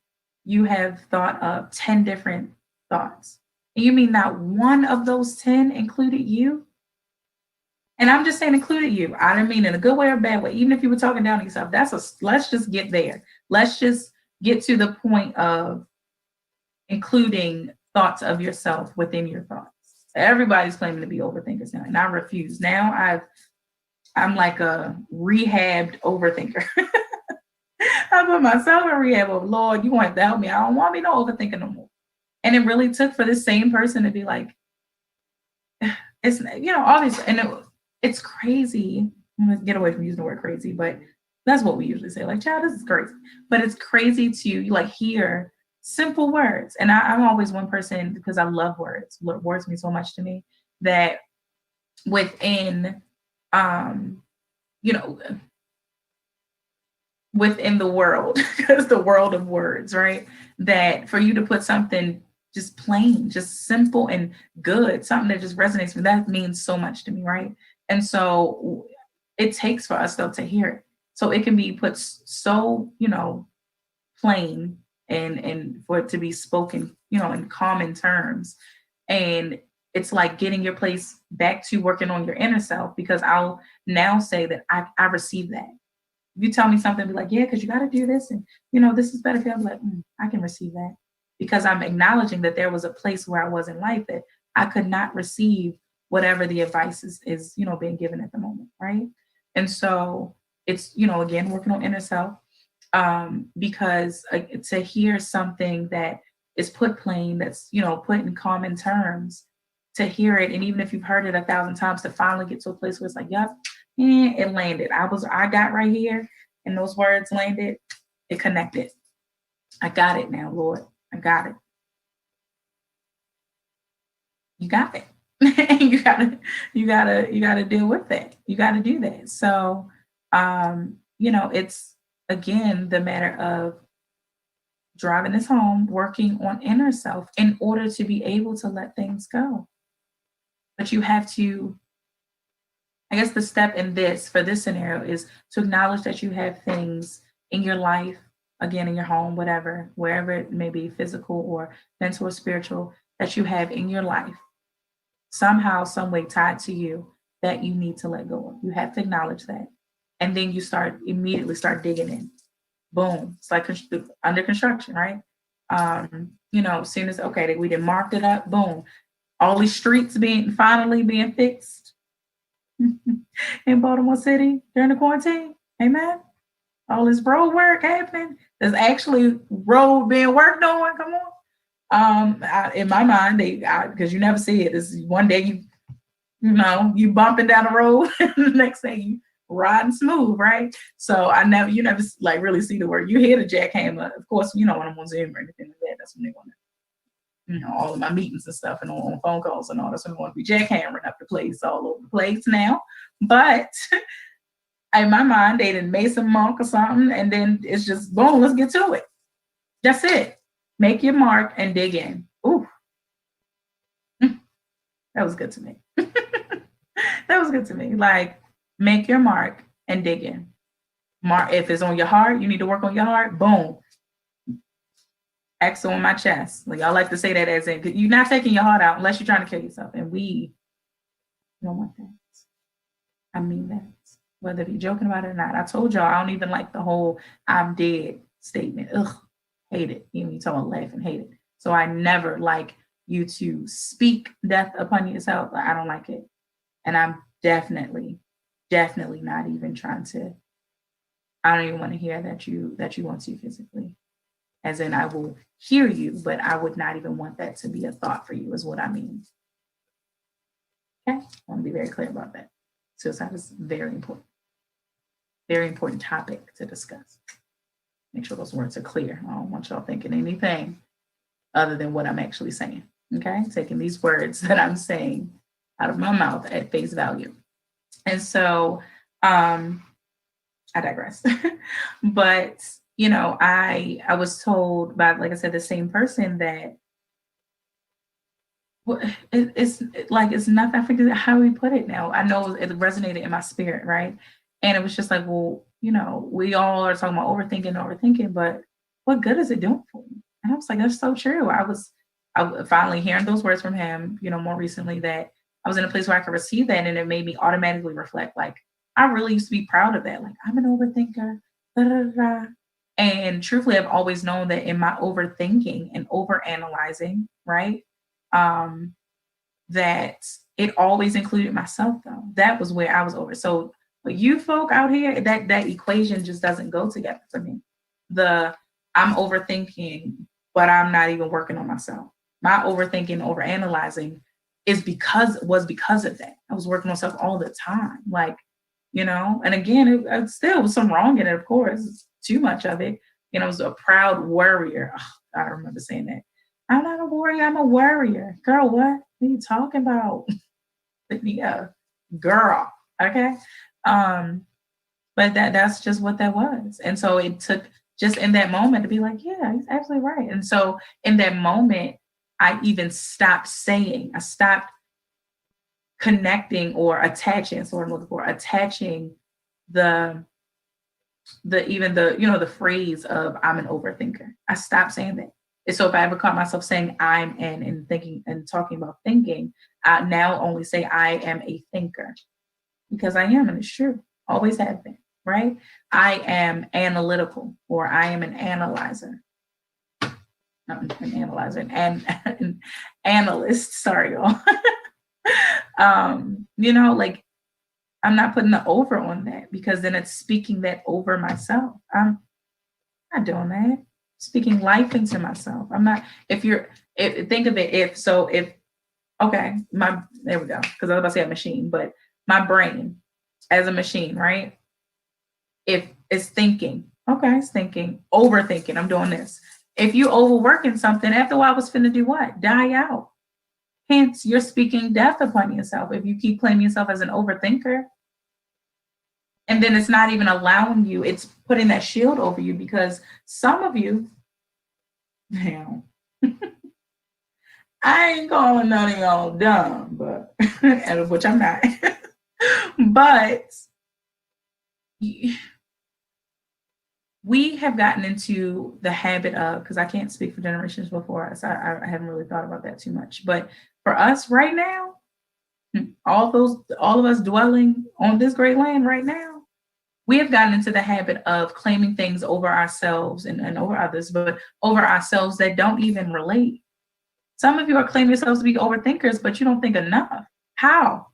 you have thought of 10 different thoughts, and you mean not one of those 10 included you? And I'm just saying included you. I don't mean in a good way or bad way. Even if you were talking down to yourself, let's just get there. Let's just get to the point of including thoughts of yourself within your thoughts. Everybody's claiming to be overthinkers now, and I refuse. Now I'm like a rehabbed overthinker. I put myself in rehab of, Lord, you want to help me. I don't want me no overthinking no more. And it really took for this same person to be like, it's, obviously, and it's crazy. I'm gonna get away from using the word crazy, but that's what we usually say. Like, child, this is crazy. But it's crazy to like hear simple words. And I'm always one person because I love words. Words mean so much to me that within, within the world, because the world of words, right? That for you to put something just plain, just simple and good, something that just resonates with me, that means so much to me, right? And so it takes for us though to hear it. So it can be put so, plain and for it to be spoken, in common terms. And it's like getting your place back to working on your inner self, because I'll now say that I received that. If you tell me something, be like, yeah, because you got to do this, and this is better. I'm like, I can receive that, because I'm acknowledging that there was a place where I was in life that I could not receive whatever the advice is being given at the moment, right? And so it's again working on inner self, because to hear something that is put plain, that's put in common terms, to hear it, and even if you've heard it 1,000 times, to finally get to a place where it's like, yep. It landed. I got right here, and those words landed. It connected. I got it now, Lord. I got it. You got it. you gotta deal with it. You gotta do that. So, it's again the matter of driving this home, working on inner self in order to be able to let things go. But you have to. I guess the step in this, for this scenario, is to acknowledge that you have things in your life, again, in your home, whatever, wherever it may be, physical or mental or spiritual, that you have in your life, somehow, some way tied to you, that you need to let go of. You have to acknowledge that. And then you immediately start digging in. Boom. It's like under construction, right? As soon as, okay, we done marked it up, boom. All these streets finally being fixed in Baltimore City during the quarantine. Amen. All this road work happening. There's actually road being worked on. Come on. In my mind, because you never see it. It's one day you bumping down the road, and the next day you riding smooth, right? So you never like really see the work. You hear the jackhammer, of course. When I'm on Zoom or anything like that, that's when they want to all of my meetings and stuff and on phone calls and all that. So I'm going to be jackhammering up the place all over the place now. But in my mind, they done made some monk or something, and then it's just boom, let's get to it. That's it. Make your mark and dig in. Ooh. That was good to me. That was good to me. Like, make your mark and dig in. Mark, if it's on your heart, you need to work on your heart. Boom. X on my chest. Like, y'all like to say that as in, you're not taking your heart out unless you're trying to kill yourself. And we don't want that. I mean that. Whether you're joking about it or not. I told y'all I don't even like the whole I'm dead statement. Ugh, hate it. Even you talking about laughing, hate it. So I never like you to speak death upon yourself. I don't like it. And I'm definitely not even trying to. I don't even want to hear that you want to physically. As in, I will hear you, but I would not even want that to be a thought for you, is what I mean. Okay? I want to be very clear about that. Suicide is very important topic to discuss. Make sure those words are clear. I don't want y'all thinking anything other than what I'm actually saying. Okay? Taking these words that I'm saying out of my mouth at face value. And so, I digress. But, I was told by, like I said, the same person that it's nothing. I forget how we put it now. I know it resonated in my spirit, right? And it was just like, well, we all are talking about overthinking, but what good is it doing for you? And I was like, that's so true. I was finally hearing those words from him, more recently, that I was in a place where I could receive that, and it made me automatically reflect. Like, I really used to be proud of that. Like, I'm an overthinker. Da, da, da. And truthfully, I've always known that in my overthinking and overanalyzing, right? That it always included myself, though. That was where I was over. So, but you folk out here, that equation just doesn't go together for me. I'm overthinking, but I'm not even working on myself. My overthinking, overanalyzing was because of that. I was working on myself all the time. Like, and again, it still was some wrong in it, of course, too much of it. I was a proud worrier. Oh, I remember saying that. I'm not a warrior, I'm a worrier. Girl, what are you talking about? Yeah, girl. Okay. But that's just what that was. And so it took just in that moment to be like, yeah, he's absolutely right. And so in that moment, I even stopped connecting or attaching, so I'm looking for attaching the the phrase of I'm an overthinker. I stopped saying that. And so if I ever caught myself saying I'm and thinking and talking about thinking, I now only say I am a thinker, because I am, and it's true. Always have been, right? I am analytical, or I am an analyzer. Not an analyzer, an analyst. Sorry, y'all. Like, I'm not putting the over on that, because then it's speaking that over myself. I'm not doing that. Speaking life into myself. I'm not. Think of it. Okay, there we go. Because I was about to say a machine, but my brain as a machine, right? If it's thinking, okay, it's thinking, overthinking. I'm doing this. If you overworking something, after a while, what's finna do what? Die out. Hence, you're speaking death upon yourself if you keep claiming yourself as an overthinker. And then it's not even allowing you, it's putting that shield over you, because some of you, I ain't calling none of y'all dumb, but which I'm not. But we have gotten into the habit of, because I can't speak for generations before us, I haven't really thought about that too much. But for us right now, all of us dwelling on this great land right now, we have gotten into the habit of claiming things over ourselves and over others, but over ourselves that don't even relate. Some of you are claiming yourselves to be overthinkers, but you don't think enough. How?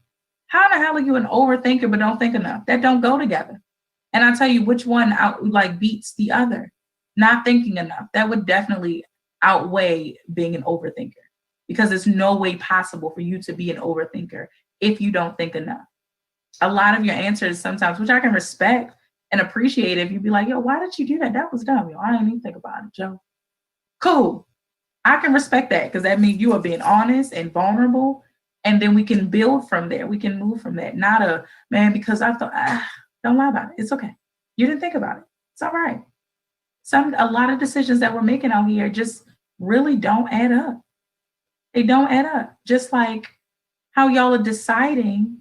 How the hell are you an overthinker but don't think enough? That don't go together. And I'll tell you which one beats the other. Not thinking enough. That would definitely outweigh being an overthinker, because there's no way possible for you to be an overthinker if you don't think enough. A lot of your answers sometimes, which I can respect and appreciate, if you'd be like, yo, why did you do that? That was dumb. Yo, I didn't even think about it, Joe. Cool. I can respect that because that means you are being honest and vulnerable. And then we can build from there. We can move from that. Not a man, because I thought, don't lie about it. It's okay. You didn't think about it. It's all right. A lot of decisions that we're making out here just really don't add up. They don't add up. Just like how y'all are deciding.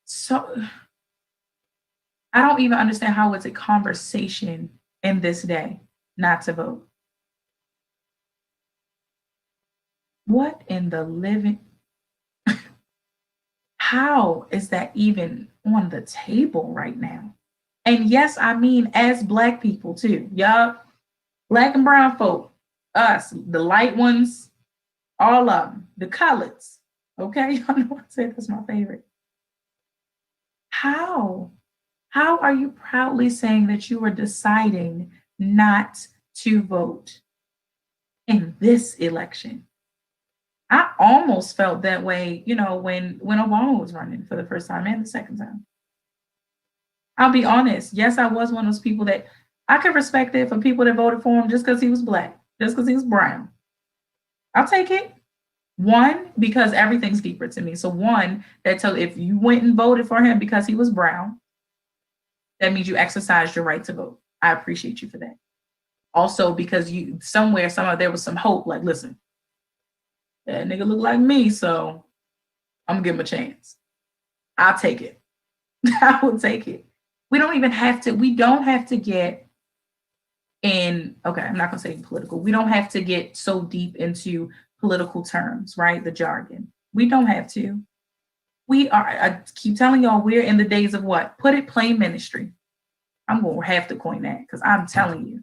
So I don't even understand how it's a conversation in this day not to vote. What in the living? How is that even on the table right now? And yes, I mean as Black people too. Yup, Black and brown folk, us, the light ones, all of them, the coloreds. Okay, y'all know I said that's my favorite. How? How are you proudly saying that you are deciding not to vote in this election? I almost felt that way, when Obama was running for the first time and the second time. I'll be honest. Yes, I was one of those people that I could respect it for people that voted for him just because he was Black, just because he was brown. I'll take it. One, because everything's deeper to me. So one, if you went and voted for him because he was brown, that means you exercised your right to vote. I appreciate you for that. Also, because somehow there was some hope. Like, listen, that nigga look like me, so I'm gonna give him a chance. I'll take it. I will take it. We don't have to get in, okay, I'm not gonna say political. We don't have to get so deep into political terms, right? The jargon. We don't have to. I keep telling y'all, we're in the days of what? Put it plain ministry. I'm gonna have to coin that because I'm telling you,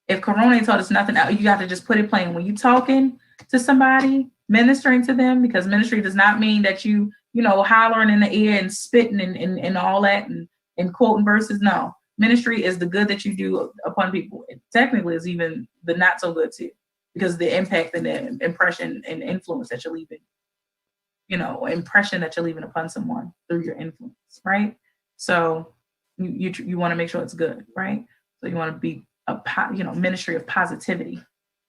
if Corona ain't taught us nothing, you got to just put it plain. When you talking to somebody, ministering to them, because ministry does not mean that you hollering in the air and spitting and all that and quoting verses. No, ministry is the good that you do upon people. It technically is even the not so good too, because the impact and the impression and influence that you're leaving, impression that you're leaving upon someone through your influence, right? So you want to make sure it's good, right? So you want to be ministry of positivity,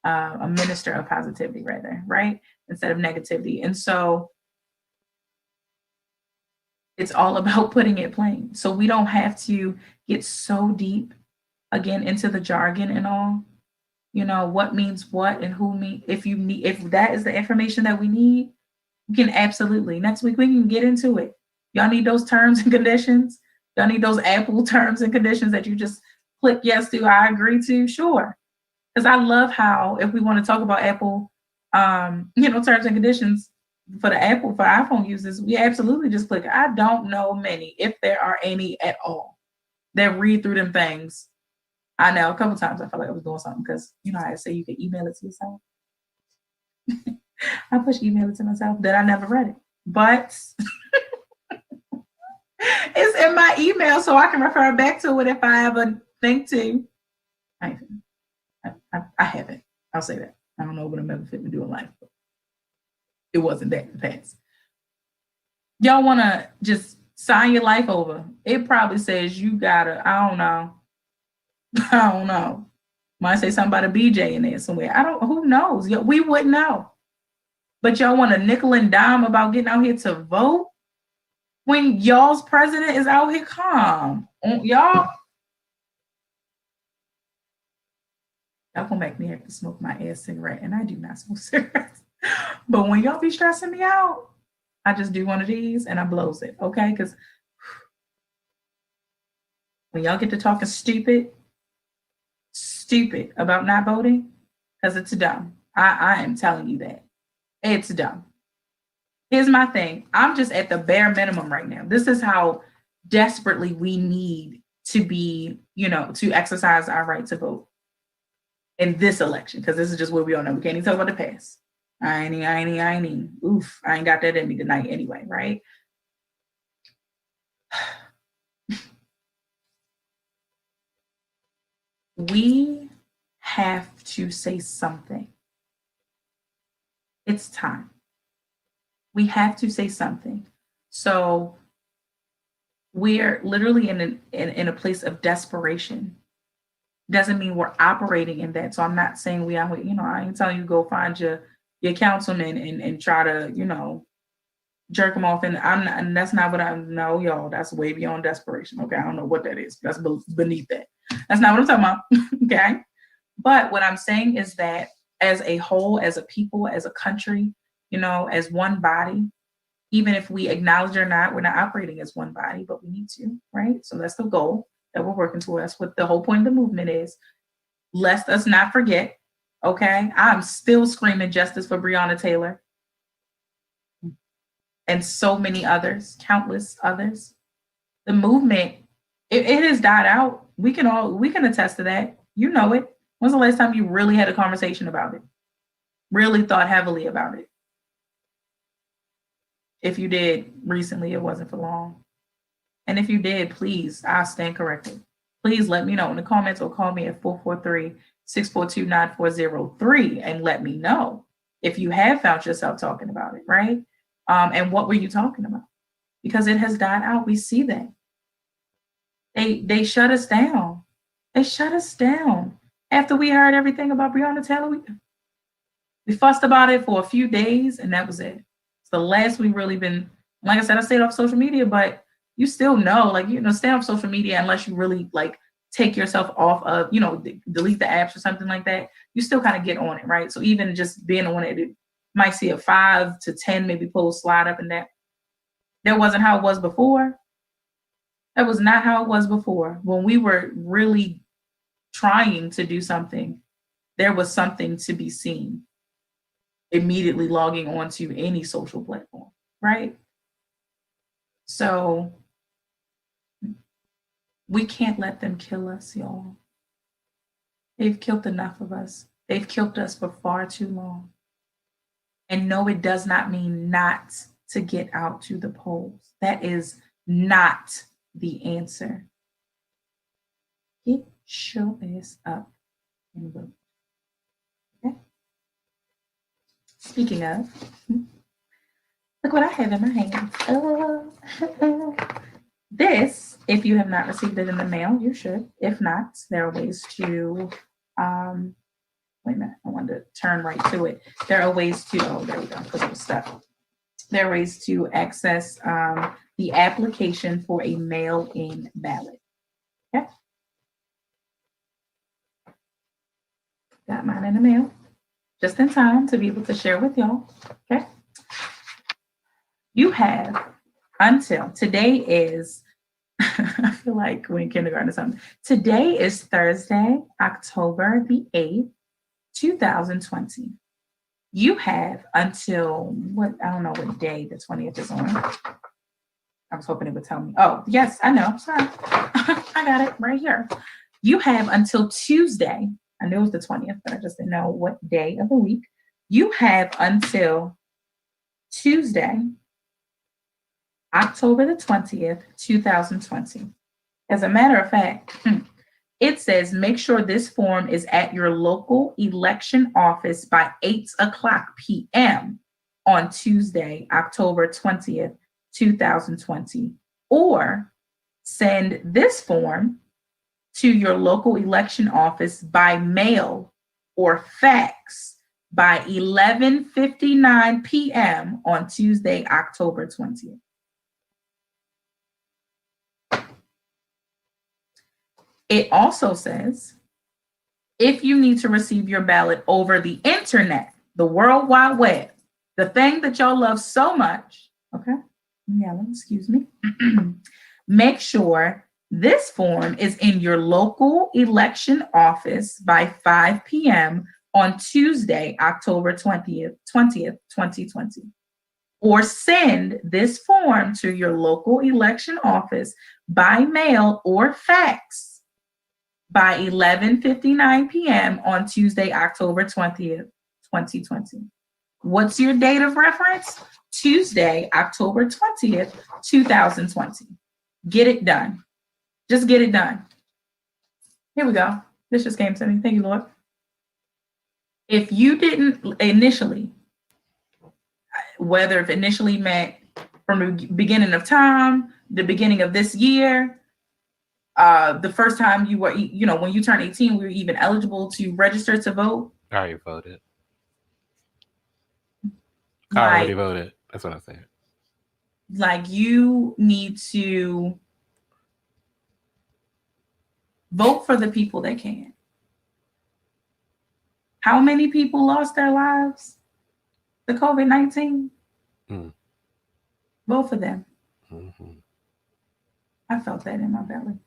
a minister of positivity rather, right? Instead of negativity. And so it's all about putting it plain. So we don't have to get so deep again into the jargon and all, what means what and who mean. If that is the information that we need, we can absolutely, next week we can get into it. Y'all need those terms and conditions. Y'all need those Apple terms and conditions that you just click yes to, I agree to, sure. Because I love how, if we want to talk about Apple, terms and conditions for iPhone users, we absolutely just click. I don't know many, if there are any at all, that read through them things. I know a couple times I felt like I was doing something because how I say you can email it to yourself. I push email it to myself that I never read it, but it's in my email so I can refer back to it if I ever think to. I haven't. I'll say that. I don't know what I'm ever fit to do in life, but it wasn't that in the past. Y'all want to just sign your life over. It probably says you gotta, I don't know. Might say something about a BJ in there somewhere. Who knows? We wouldn't know. But y'all want to nickel and dime about getting out here to vote when y'all's president is out here calm. Y'all gonna make me have to smoke my ass cigarette, and I do not smoke cigarettes. But when y'all be stressing me out, I just do one of these and I blows it, okay? Because when y'all get to talking stupid about not voting, because it's dumb. I am telling you that. It's dumb. Here's my thing. I'm just at the bare minimum right now. This is how desperately we need to be, to exercise our right to vote in this election, because this is just where we all know. We can't even talk about the past. I ain't. Oof, I ain't got that in me tonight anyway, right? We have to say something. It's time. We have to say something. So we're literally in a place of desperation doesn't mean we're operating in that. So I'm not saying we are, I ain't telling you go find your councilman and try to, jerk them off. And that's not what I know, y'all. That's way beyond desperation. Okay. I don't know what that is. That's beneath that. That's not what I'm talking about. Okay. But what I'm saying is that as a whole, as a people, as a country, as one body, even if we acknowledge or not, we're not operating as one body, but we need to, right? So that's the goal that we're working towards. What the whole point of the movement is. Lest us not forget, okay? I'm still screaming justice for Breonna Taylor and so many others, countless others. The movement, it has died out. We can attest to that. You know it. When's the last time you really had a conversation about it? Really thought heavily about it? If you did recently, it wasn't for long. And if you did, please, I'll stand corrected. Please let me know in the comments or call me at 443-642-9403 and let me know if you have found yourself talking about it, right? And what were you talking about? Because it has died out. We see that. They shut us down. They shut us down. After we heard everything about Breonna Taylor, we fussed about it for a few days and that was it. It's the last we've really been, like I said, I stayed off social media, but you still know, stay off social media unless you really take yourself off of, delete the apps or something like that. You still kind of get on it, right? So even just being on it, you might see a 5 to 10 maybe post slide up and that wasn't how it was before. That was not how it was before. When we were really trying to do something, there was something to be seen immediately logging onto any social platform, right? So we can't let them kill us, y'all. They've killed enough of us. They've killed us for far too long. And no, it does not mean not to get out to the polls. That is not the answer. Get your ass up and vote. Okay? Speaking of, look what I have in my hand. This, if you have not received it in the mail, you should. If not, there are ways to, wait a minute, I wanted to turn right to it. There are ways to, there we go, because it was stuck. There are ways to access the application for a mail-in ballot. Okay. Got mine in the mail, just in time to be able to share with y'all. Okay. You have until today is, I feel like we're in kindergarten or something. Today is Thursday, October the 8th, 2020. You have until I don't know what day the 20th is on. I was hoping it would tell me. Oh, yes, I know. Sorry. I got it right here. You have until Tuesday. I knew it was the 20th, but I just didn't know what day of the week. You have until Tuesday, October the 20th, 2020. As a matter of fact, it says make sure this form is at your local election office by 8:00 p.m. on Tuesday, October 20th, 2020, or send this form to your local election office by mail or fax by 11:59 p.m. on Tuesday, October 20th. It also says, if you need to receive your ballot over the internet, the World Wide Web, the thing that y'all love so much, okay, excuse me, make sure this form is in your local election office by 5 p.m. on Tuesday, October 20th, 2020. Or send this form to your local election office by mail or fax by 11:59 p.m. on Tuesday, October 20th, 2020. What's your date of reference? Tuesday, October 20th, 2020. Get it done. Just get it done. Here we go. This just came to me. Thank you, Lord. If you didn't initially, whether if initially meant from the beginning of time, the beginning of this year, The first time you were, when you turned 18, we were even eligible to register to vote. I already voted. I already voted. That's what I said. Like, you need to vote for the people that can. How many people lost their lives to COVID-19? Vote for them. Mm-hmm. I felt that in my belly.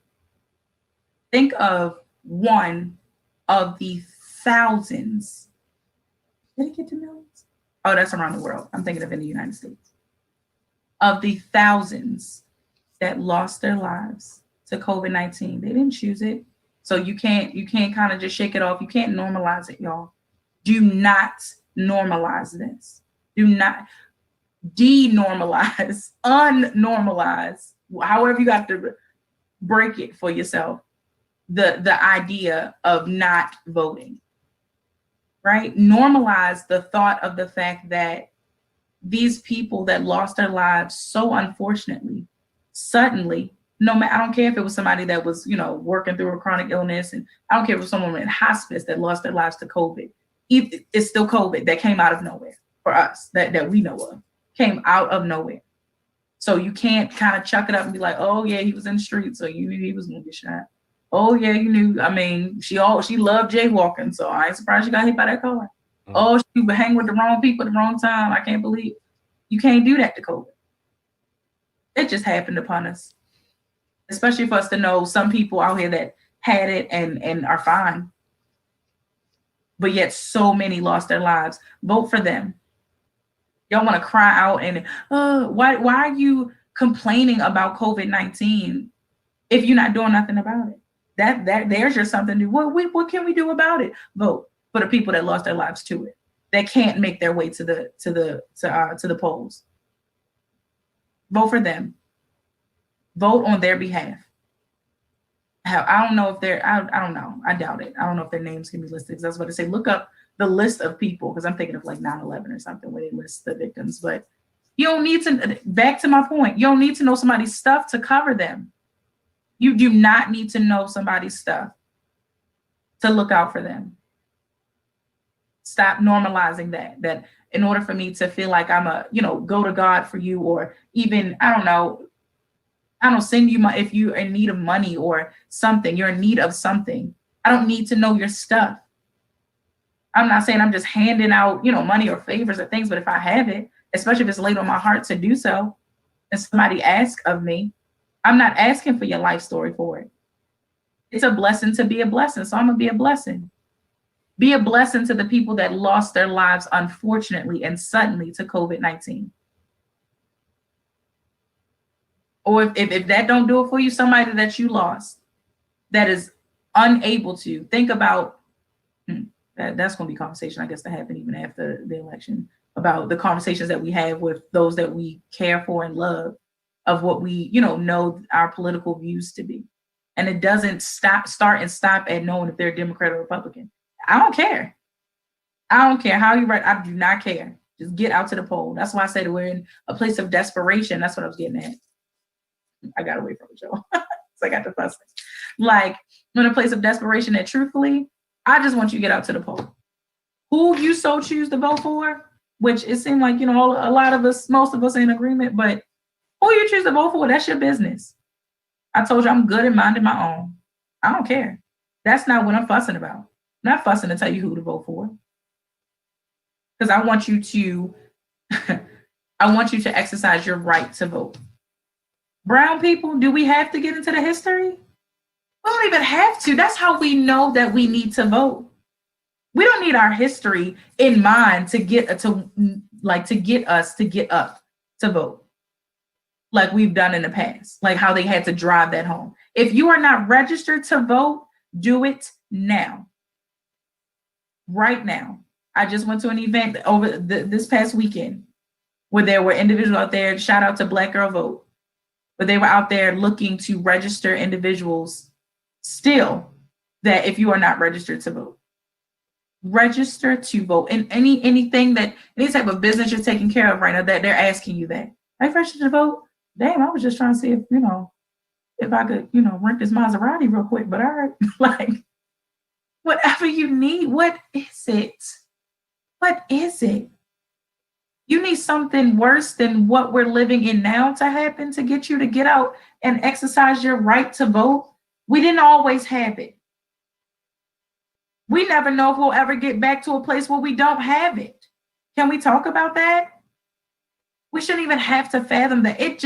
Think of one of the thousands. Did it get to millions? Oh, that's around the world. I'm thinking of in the United States. Of the thousands that lost their lives to COVID-19, they didn't choose it. So you can't kind of just shake it off. You can't normalize it, y'all. Do not normalize this. Do not denormalize, unnormalize, however you have to break it for yourself, the idea of not voting, right? Normalize the thought of the fact that these people that lost their lives so unfortunately, suddenly, I don't care if it was somebody that was, working through a chronic illness, and I don't care if it was someone in hospice that lost their lives to COVID. It's still COVID that came out of nowhere for us, that we know of, came out of nowhere. So you can't kind of chuck it up and be like, oh yeah, he was in the street, so you knew he was gonna get shot. Oh yeah, you knew. I mean, she loved jaywalking, so I ain't surprised she got hit by that car. Oh, she would hang with the wrong people at the wrong time. I can't believe you can't do that to COVID. It just happened upon us. Especially for us to know some people out here that had it and are fine. But yet so many lost their lives. Vote for them. Y'all want to cry out and why are you complaining about COVID-19 if you're not doing nothing about it? That there's your something to do. What can we do about it? Vote for the people that lost their lives to it, that can't make their way to the polls. Vote for them. Vote on their behalf. I don't know if I don't know. I doubt it. I don't know if their names can be listed. Because I was about to say, look up the list of people, because I'm thinking of like 9/11 or something where they list the victims. But you don't need to, back to my point, you don't need to know somebody's stuff to cover them. You do not need to know somebody's stuff to look out for them. Stop normalizing that in order for me to feel like I'm go to God for you, or even, I don't send you if you're in need of money or something, you're in need of something. I don't need to know your stuff. I'm not saying I'm just handing out, money or favors or things, but if I have it, especially if it's laid on my heart to do so, and somebody asks of me, I'm not asking for your life story for it. It's a blessing to be a blessing. So I'm gonna be a blessing. Be a blessing to the people that lost their lives, unfortunately and suddenly, to COVID-19. Or if that don't do it for you, somebody that you lost that is unable to, think about, that's going to be a conversation, I guess, to happen even after the election, about the conversations that we have with those that we care for and love, of what we, know our political views to be. And it doesn't start and stop at knowing if they're Democrat or Republican. I don't care. I don't care how you write. I do not care. Just get out to the poll. That's why I said we're in a place of desperation. That's what I was getting at. I got away from it, y'all. So I got the fussing. Like, we're in a place of desperation that, truthfully, I just want you to get out to the poll. Who you so choose to vote for, which it seemed like, a lot of us, most of us are in agreement, but who you choose to vote for, that's your business. I told you I'm good at minding my own. I don't care. That's not what I'm fussing about. I'm not fussing to tell you who to vote for. Because I want you to, exercise your right to vote. Brown people, do we have to get into the history? We don't even have to. That's how we know that we need to vote. We don't need our history in mind to get us to get up to vote, like we've done in the past, like how they had to drive that home. If you are not registered to vote, do it now. Right now. I just went to an event over this past weekend where there were individuals out there, shout out to Black Girl Vote, but they were out there looking to register individuals still, that if you are not registered to vote, register to vote. And anything that, any type of business you're taking care of right now, that they're asking you that. Are you registered to vote? Damn, I was just trying to see if, if I could, rent this Maserati real quick, but all right, like whatever you need. What is it? What is it? You need something worse than what we're living in now to happen to get you to get out and exercise your right to vote. We didn't always have it. We never know if we'll ever get back to a place where we don't have it. Can we talk about that? We shouldn't even have to fathom that. It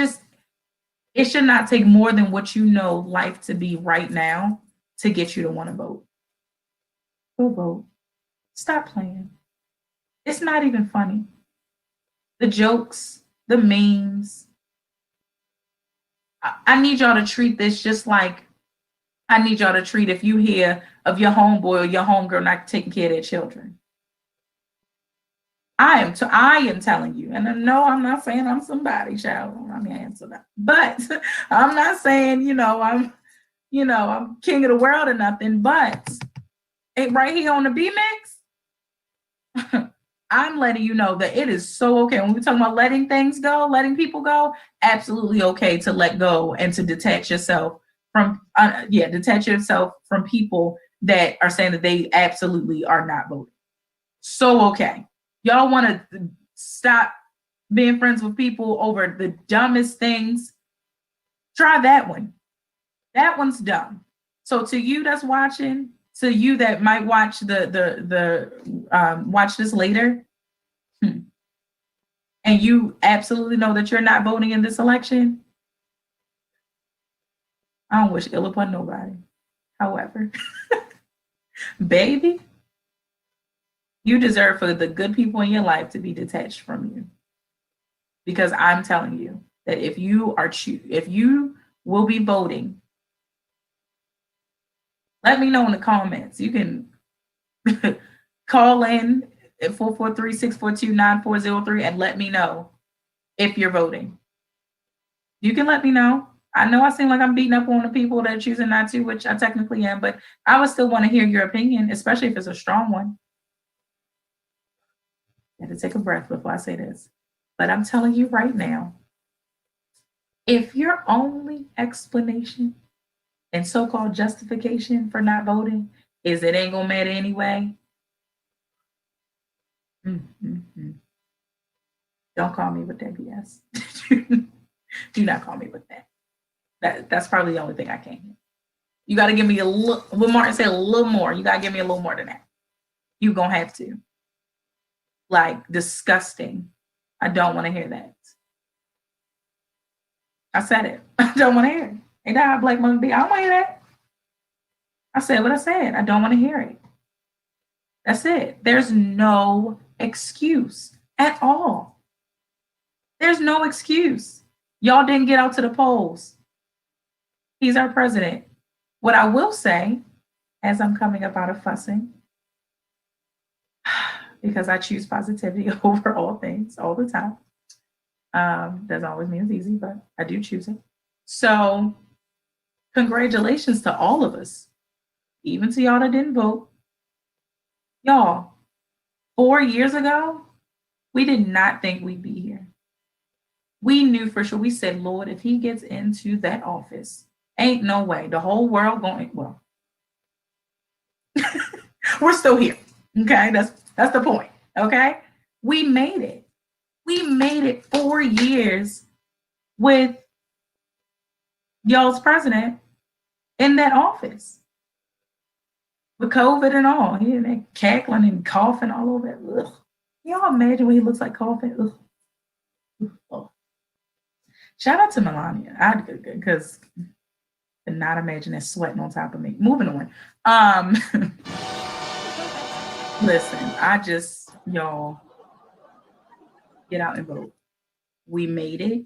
should not take more than what you know life to be right now to get you to want to vote. Go vote. Stop playing. It's not even funny. The jokes, the memes. I need y'all to treat this just like I need y'all to treat if you hear of your homeboy or your homegirl not taking care of their children. I am telling you, and no, I'm not saying I'm somebody, child. I mean, I am somebody, but I'm not saying, I'm king of the world or nothing, but right here on the B Mix, I'm letting you know that it is so okay. When we're talking about letting things go, letting people go, absolutely okay to let go and to detach yourself from people that are saying that they absolutely are not voting. So okay. Y'all want to stop being friends with people over the dumbest things? Try that one. That one's dumb. So to you that's watching, to you that might watch watch this later, and you absolutely know that you're not voting in this election, I don't wish ill upon nobody. However, baby, you deserve for the good people in your life to be detached from you. Because I'm telling you that if you will be voting, let me know in the comments. You can call in at 443-642-9403 and let me know if you're voting. You can let me know. I know I seem like I'm beating up on the people that are choosing not to, which I technically am, but I would still want to hear your opinion, especially if it's a strong one. I had to take a breath before I say this. But I'm telling you right now, if your only explanation and so-called justification for not voting is it ain't gonna matter anyway, don't call me with that BS. Do not call me with that. That's probably the only thing I can't hear. You got to give me a little, what Martin said, a little more. You got to give me a little more than that. You're going to have to. Like, disgusting. I don't want to hear that. I said it. I don't want to hear it. Ain't that how Black Monkey be? I don't want to hear that. I said what I said. I don't want to hear it. That's it. There's no excuse at all. There's no excuse. Y'all didn't get out to the polls. He's our president. What I will say, as I'm coming up out of fussing, because I choose positivity over all things all the time. Doesn't always mean it's easy, but I do choose it. So congratulations to all of us, even to y'all that didn't vote. Y'all, 4 years ago, we did not think we'd be here. We knew for sure. We said, Lord, if he gets into that office, ain't no way. The whole world going, well, we're still here. Okay, that's the point. Okay, we made it. We made it 4 years with y'all's president in that office with COVID and all. He in there cackling and coughing all over it. Ugh. Y'all imagine what he looks like coughing? Ugh. Ugh. Shout out to Melania, because I not imagine that sweating on top of me. Moving on. Listen, y'all, get out and vote. We made it.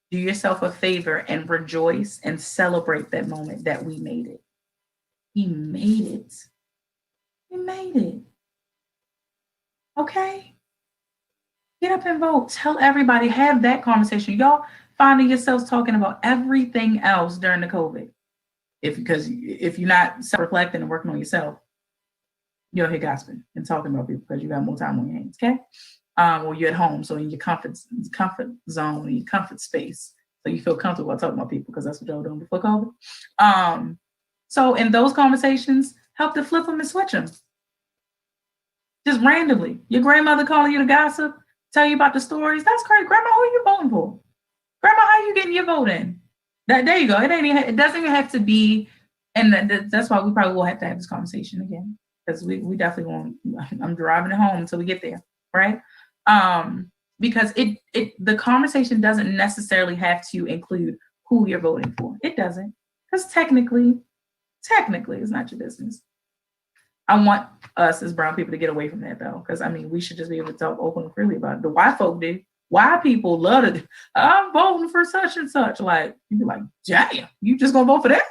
Do yourself a favor and rejoice and celebrate that moment that we made it. We made it. We made it. Okay? Get up and vote. Tell everybody. Have that conversation. Y'all finding yourselves talking about everything else during the COVID. Because if you're not self-reflecting and working on yourself, you're here gossiping and talking about people because you got more time on your hands, okay? Or you're at home, so in your comfort zone, in your comfort space. So you feel comfortable about talking about people because that's what y'all were doing before COVID. So in those conversations, help to flip them and switch them. Just randomly. Your grandmother calling you to gossip, tell you about the stories. That's crazy. Grandma, who are you voting for? Grandma, how are you getting your vote in? There you go. It doesn't even have to be, and that's why we probably will have to have this conversation again. Because we definitely won't. I'm driving it home until we get there, right? Because the conversation doesn't necessarily have to include who you're voting for. It doesn't, because technically, it's not your business. I want us as brown people to get away from that though, because I mean we should just be able to talk open and freely about it. The white folk do. White people love it. I'm voting for such and such. Like you be like, damn, you just gonna vote for that?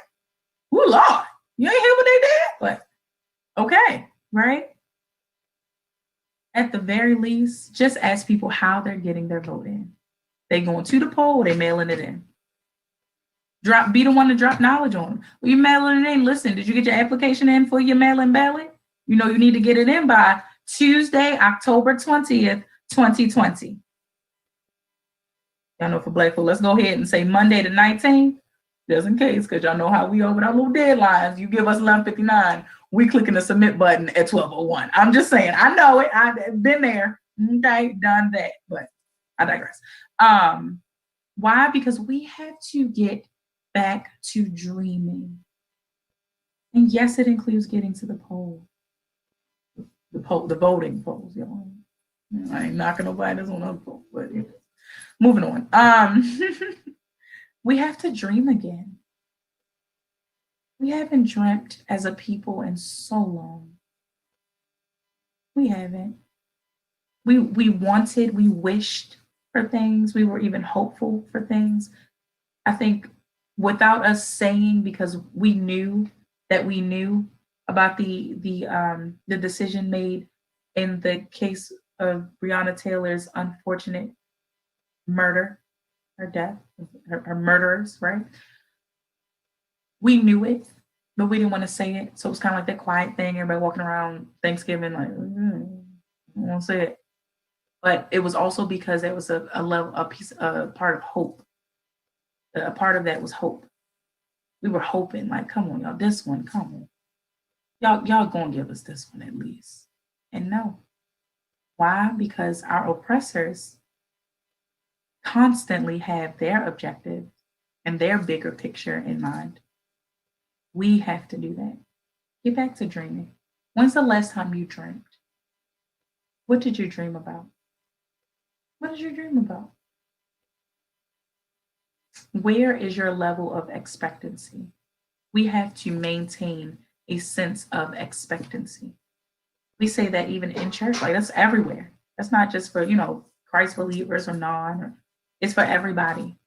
Ooh, Lord, you ain't hear what they did? But okay, right? At the very least, just ask people how they're getting their vote in. They going to the poll, or they mailing it in. Be the one to drop knowledge on them. Well, you mailing it in. Listen, did you get your application in for your mail-in ballot? You know you need to get it in by Tuesday, October 20th, 2020. Y'all know for Black folk, let's go ahead and say Monday the 19th, just in case, because y'all know how we are with our little deadlines. You give us 11:59, we clicking the submit button at 12:01. I'm just saying, I know it. I've been there. Okay, done that, but I digress. Why? Because we have to get back to dreaming. And yes, it includes getting to the poll. The voting polls, y'all. I ain't knocking nobody that's on other polls, but yeah. Moving on. We have to dream again. We haven't dreamt as a people in so long. We haven't. We wanted, we wished for things. We were even hopeful for things. I think without us saying, because we knew about the decision made in the case of Breonna Taylor's unfortunate murder, her death, her murderers, right? We knew it, but we didn't want to say it. So it was kind of like that quiet thing, everybody walking around Thanksgiving like, I won't say it. But it was also because there was a part of hope. A part of that was hope. We were hoping, like, come on, y'all, this one, come on. Y'all gonna give us this one at least. And no. Why? Because our oppressors constantly have their objective and their bigger picture in mind. We have to do that. Get back to dreaming. When's the last time you dreamed? What did you dream about? What did you dream about? Where is your level of expectancy? We have to maintain a sense of expectancy. We say that even in church, like that's everywhere. That's not just for, Christ believers or non, or it's for everybody.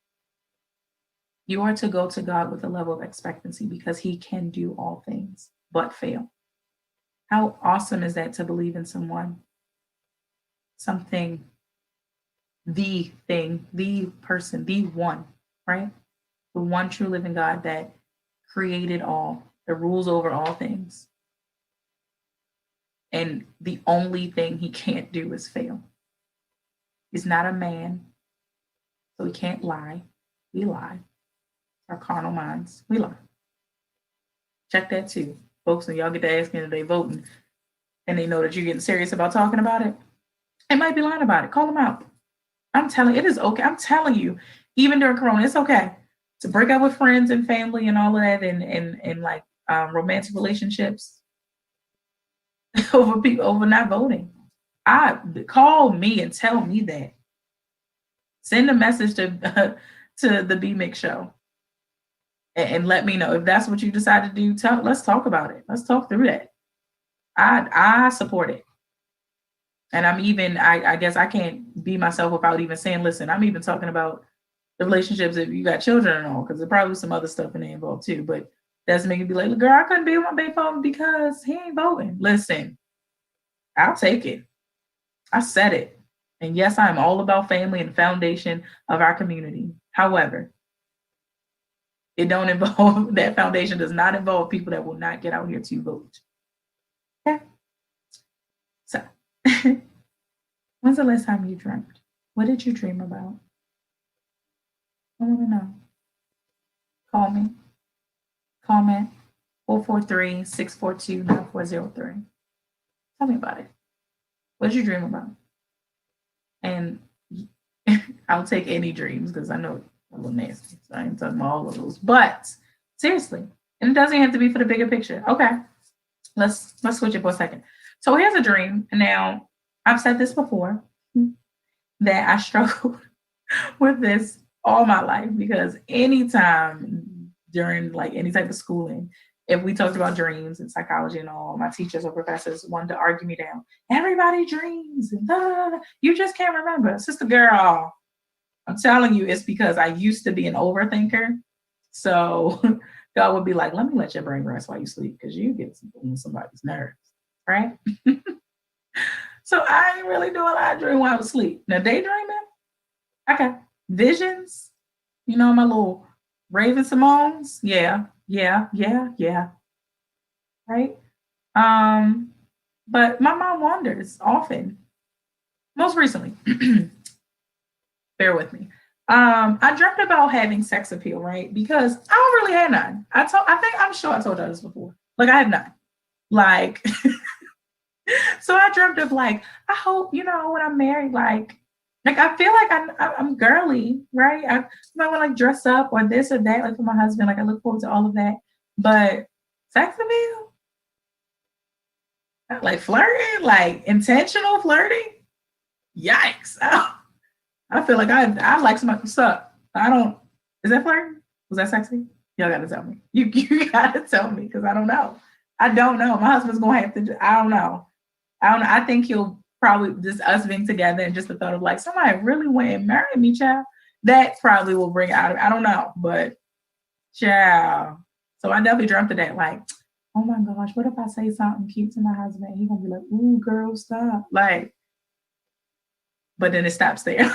You are to go to God with a level of expectancy because he can do all things but fail. How awesome is that to believe in someone, something, the thing, the person, the one, right? The one true living God that created all, that rules over all things. And the only thing he can't do is fail. He's not a man, so he can't lie. We lie. Our carnal minds, we lie. Check that too. Folks, when y'all get to asking if they voting and they know that you're getting serious about talking about it, they might be lying about it. Call them out. I'm telling you, it is okay. I'm telling you, even during Corona, it's okay to break up with friends and family and all of that and like romantic relationships over not voting. Call me and tell me that. Send a message to the B Mix show and let me know if that's what you decide to do. Let's talk about it. Let's talk through that. I support it. And I'm even, I guess I can't be myself without even saying, listen, I'm even talking about the relationships if you got children and all, because there's probably some other stuff in there involved too. But that's making me be like, girl, I couldn't be with my baby father because he ain't voting. Listen, I'll take it. I said it. And yes, I'm all about family and the foundation of our community. However, it don't involve, that foundation does not involve people that will not get out here to vote. Okay? So, when's the last time you dreamt? What did you dream about? I want to know. Call me. Comment 443-642-9403. Tell me about it. What did you dream about? And I'll take any dreams because I know it's a little nasty. So I ain't talking about all of those. But seriously, and it doesn't have to be for the bigger picture. Okay, let's switch it for a second. So here's a dream. And now I've said this before that I struggled with this all my life because anytime during like any type of schooling, if we talked about dreams and psychology and all, my teachers or professors wanted to argue me down. Everybody dreams. And blah, blah, blah. You just can't remember. Sister girl, I'm telling you, it's because I used to be an overthinker. So God would be like, let me let your brain rest while you sleep because you get on somebody's nerves, right? So I ain't really doing a lot of dreaming while I was asleep. Now, daydreaming, okay. Visions, you know, my little Raven Simones, yeah. Right? But my mom wanders often. Most recently, bear with me. I dreamt about having sex appeal, right? Because I don't really have none. I'm sure I told you this before. Like I have none. Like, so I dreamt of like, I hope, you know, when I'm married, like I feel like I'm girly, right? I might want to like dress up or this or that, like for my husband. Like I look forward to all of that. But sex appeal, like flirting, like intentional flirting. Yikes! I feel like I like somebody. What's up? I don't. Is that flirting? Was that sexy? Y'all gotta tell me. You gotta tell me because I don't know. I don't know. My husband's gonna have to. I don't know. I think he'll probably just us being together and just the thought of like somebody really went and married me, child. That probably will bring out. I don't know, but child. So I definitely dreamt of that. Like, oh my gosh, what if I say something cute to my husband? He's gonna be like, "Ooh, girl, stop!" Like, but then it stops there.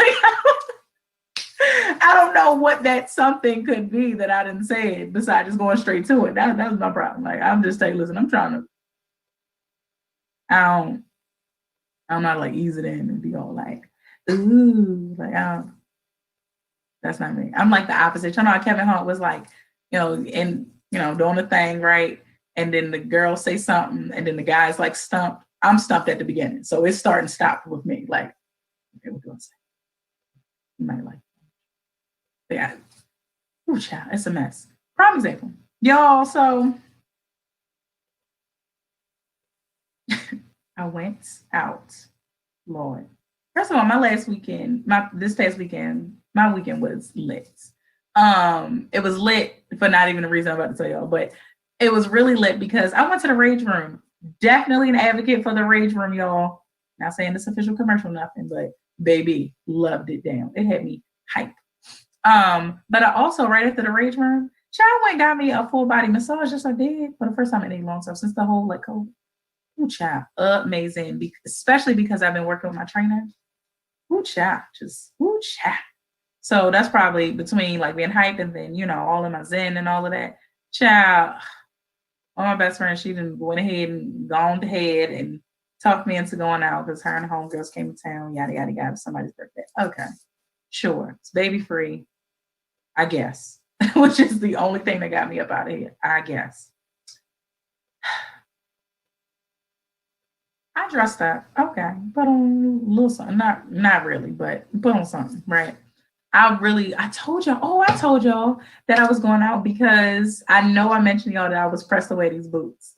I don't know what that something could be that I didn't say it besides just going straight to it. That was my problem. Like, I'm just saying, listen, I'm trying to. I'm not like ease it in and be all like, ooh, like that's not me. I'm like the opposite. You know how Kevin Hart was like, you know, and you know, doing the thing, right? And then the girl say something, and then the guy's like stumped. I'm stumped at the beginning. So it's starting to stop with me. Like, okay, what do I say? You might like yeah. Ooh, child, it's a mess. Prime example. Y'all, so I went out, Lord. First of all, this past weekend, my weekend was lit. It was lit for not even the reason I'm about to tell y'all, but it was really lit because I went to the Rage Room. Definitely an advocate for the Rage Room, y'all. Not saying this official commercial, nothing, but baby, loved it down. It had me hyped. But I also, right after the Rage Room, child went and got me a full body massage, just I did for the first time in a long time since the whole like COVID. Ooh, child, amazing. Especially because I've been working with my trainer. Ooh, child, just ooh, child. So that's probably between like being hyped and then, you know, all in my zen and all of that. Child, all my best friends, she done went ahead and gone ahead and talked me into going out because her and her homegirls came to town, yada, yada, yada, somebody's birthday. Okay, sure. It's baby free, I guess, which is the only thing that got me up out of here, I guess. I dressed up, okay, put on a little something, not really, but put on something, right? I told y'all that I was going out because I know I mentioned y'all that I was pressed to wear these boots.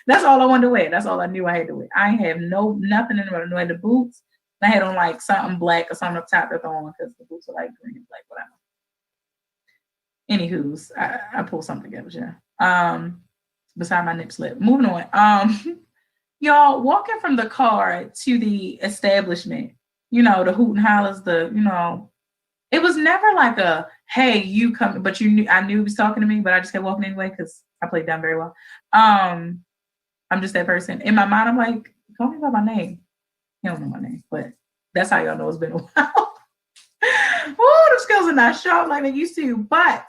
That's all I wanted to wear. That's all I knew I had to wear. I have nothing in the way the boots. I had on like something black or something up top to throw on because the boots were like green and black, whatever. Anywho's, I pulled something together, yeah. Beside my nip slip. Moving on. Y'all walking from the car to the establishment, you know, the hoot and hollers, it was never like a, hey, you come, but I knew he was talking to me, but I just kept walking anyway because I played dumb very well. I'm just that person. In my mind, I'm like, call me by my name. He don't know my name, but that's how y'all know it's been a while. Oh, the skills are not sharp like they used to. But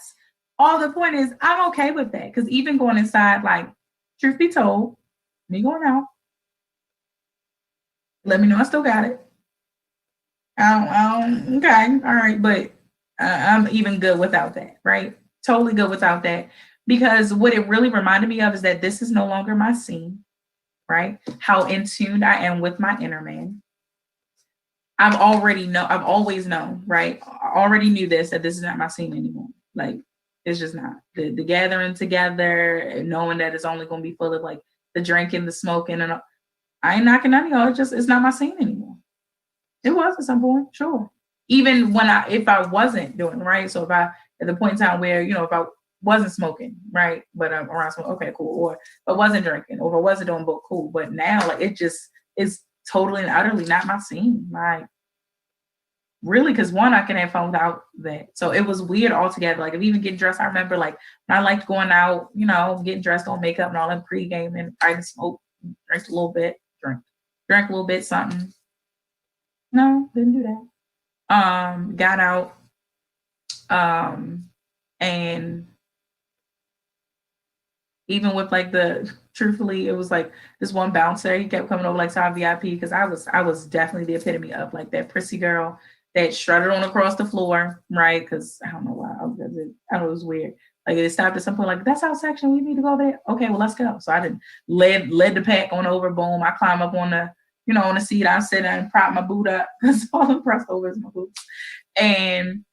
all the point is, I'm okay with that because even going inside, like, truth be told, me going out, let me know I still got it. I don't, okay, all right, but I'm even good without that, right? Totally good without that. Because what it really reminded me of is that this is no longer my scene, right? How in tune I am with my inner man. I've always known, right? I already knew that this is not my scene anymore. Like, it's just not. The gathering together and knowing that it's only going to be full of like the drinking, the smoking, and I ain't knocking none of y'all. It's not my scene anymore. It was at some point, sure. Even if I wasn't doing right. So if I at the point in time where if I wasn't smoking, right, but I'm around smoking, okay, cool. Or if I wasn't drinking, or if I wasn't doing both, cool. But now, like, it just is totally and utterly not my scene. Like, really, because one, I can have fun without that. So it was weird altogether. Like, if even getting dressed, I remember like when I liked going out, getting dressed on makeup and all that pre-game, and I smoke, drink a little bit, drink a little bit, something. No, didn't do that. Got out. And even with like truthfully, it was like this one bouncer, he kept coming over like to our VIP because I was definitely the epitome of like that prissy girl that strutted on across the floor, right? Because I don't know why. I know it was weird. Like, it stopped at some point, like, that's our section. We need to go there. Okay, well, let's go. So I didn't led the pack on over. Boom. I climb up on the, on the seat. I sit down and prop my boot up because all I'm pressed over is my boots. And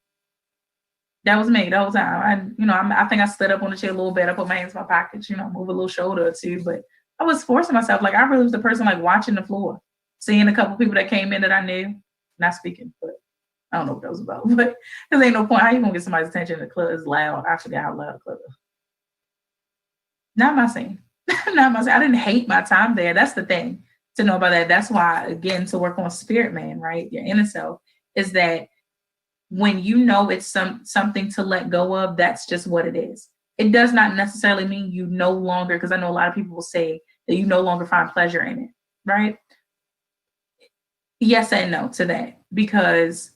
that was me the whole time. I think I stood up on the chair a little bit. I put my hands in my pockets, move a little shoulder or two. But I was forcing myself. Like, I really was the person like watching the floor, seeing a couple people that came in that I knew, not speaking, but I don't know what that was about. But there ain't no point. How you gonna get somebody's attention? The club is loud. I forgot how loud the club is. Not my scene. Not my scene. I didn't hate my time there. That's the thing to know about that. That's why, again, to work on spirit man, right? Your inner self, is that when it's something to let go of, that's just what it is. It does not necessarily mean you no longer, because I know a lot of people will say that you no longer find pleasure in it, right? Yes and no to that, because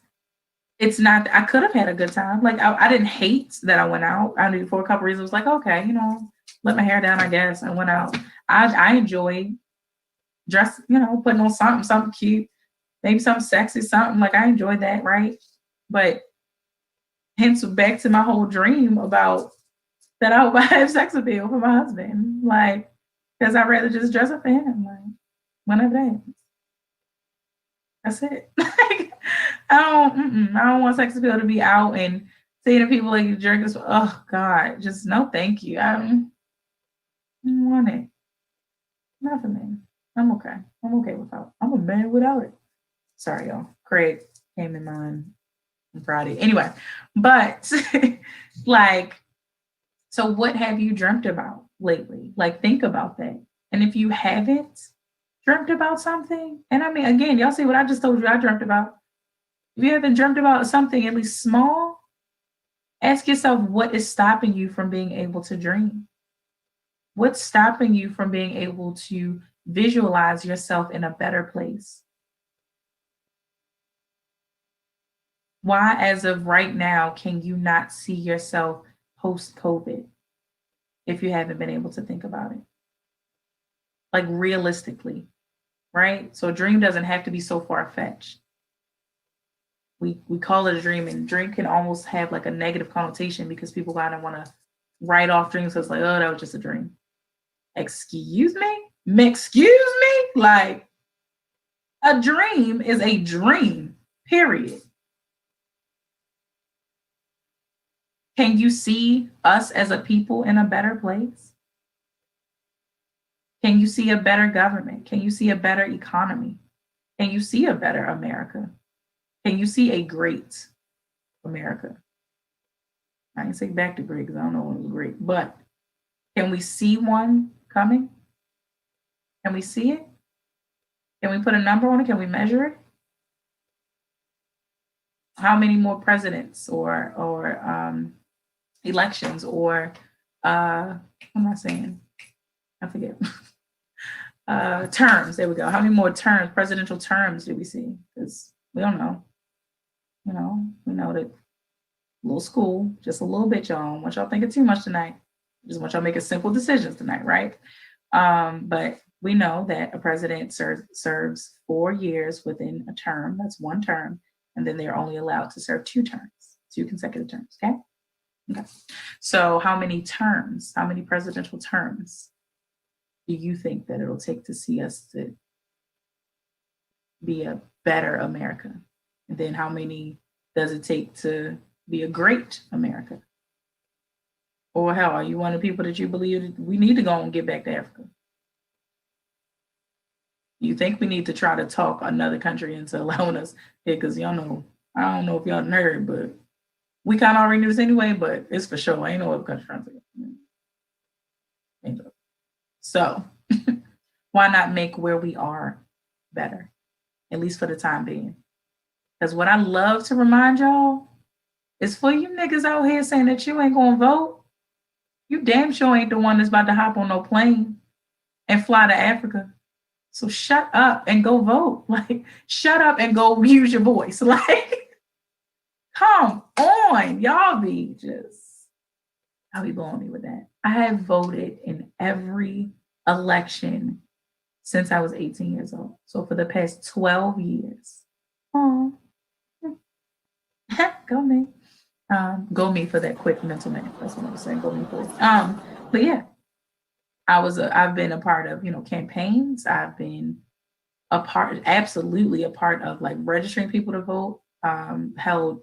it's not, I could have had a good time. Like, I didn't hate that I went out. I knew for a couple reasons, like, okay, let my hair down, I guess. I went out. I enjoyed dress, putting on something cute, maybe something sexy, something like, I enjoyed that, right? But hence back to my whole dream about that I hope I have sex appeal for my husband. Like, because I'd rather just dress up for him. Like, whenever that happens. That's it. Like, I don't want sex appeal to be out and seeing the people like drink this. Oh God, just no thank you. I don't want it. Not for me. I'm okay. I'm okay without. I'm a man without it. Sorry, y'all. Craig came in mind on Friday. Anyway, but like, so what have you dreamt about lately? Like, think about that. And if you haven't dreamt about something, and I mean, again, y'all see what I just told you I dreamt about. If you haven't dreamt about something at least small, ask yourself, what is stopping you from being able to dream? What's stopping you from being able to visualize yourself in a better place? Why, as of right now, can you not see yourself post-COVID if you haven't been able to think about it? Like, realistically, right? So a dream doesn't have to be so far-fetched. We call it a dream, and dream can almost have like a negative connotation because people kind of want to write off dreams. So it's like, oh, that was just a dream. Excuse me? Excuse me? Like, a dream is a dream, period. Can you see us as a people in a better place? Can you see a better government? Can you see a better economy? Can you see a better America? Can you see a great America? I didn't say back to great because I don't know when it was great, but can we see one coming? Can we see it? Can we put a number on it? Can we measure it? How many more presidents or elections or what am I saying? I forget. Terms. There we go. How many more terms, presidential terms, do we see? Because we don't know. We know that little school, just a little bit, y'all. I don't want y'all thinking too much tonight. Just want y'all making simple decisions tonight, right? But we know that a president serves 4 years within a term. That's one term. And then they're only allowed to serve 2 terms. 2 consecutive terms. Okay. Okay. So how many presidential terms do you think that it'll take to see us to be a better America? And then how many does it take to be a great America? Or hell, are you one of the people that you believe that we need to go and get back to Africa? You think we need to try to talk another country into allowing us here? Because y'all know, I don't know if y'all heard, but we kind of already knew this anyway, but it's for sure. I ain't no other country trying to. So why not make where we are better, at least for the time being? Because what I love to remind y'all is for you niggas out here saying that you ain't gonna vote, you damn sure ain't the one that's about to hop on no plane and fly to Africa. So shut up and go vote. Like, shut up and go use your voice. Like, come on, y'all be blowing me with that. I have voted in every election since I was 18 years old. So for the past 12 years. Oh, go me. Go me for that quick mental math. That's what I was saying. Go me for it. But yeah, I've been a part of, campaigns. I've been absolutely a part of like registering people to vote. Held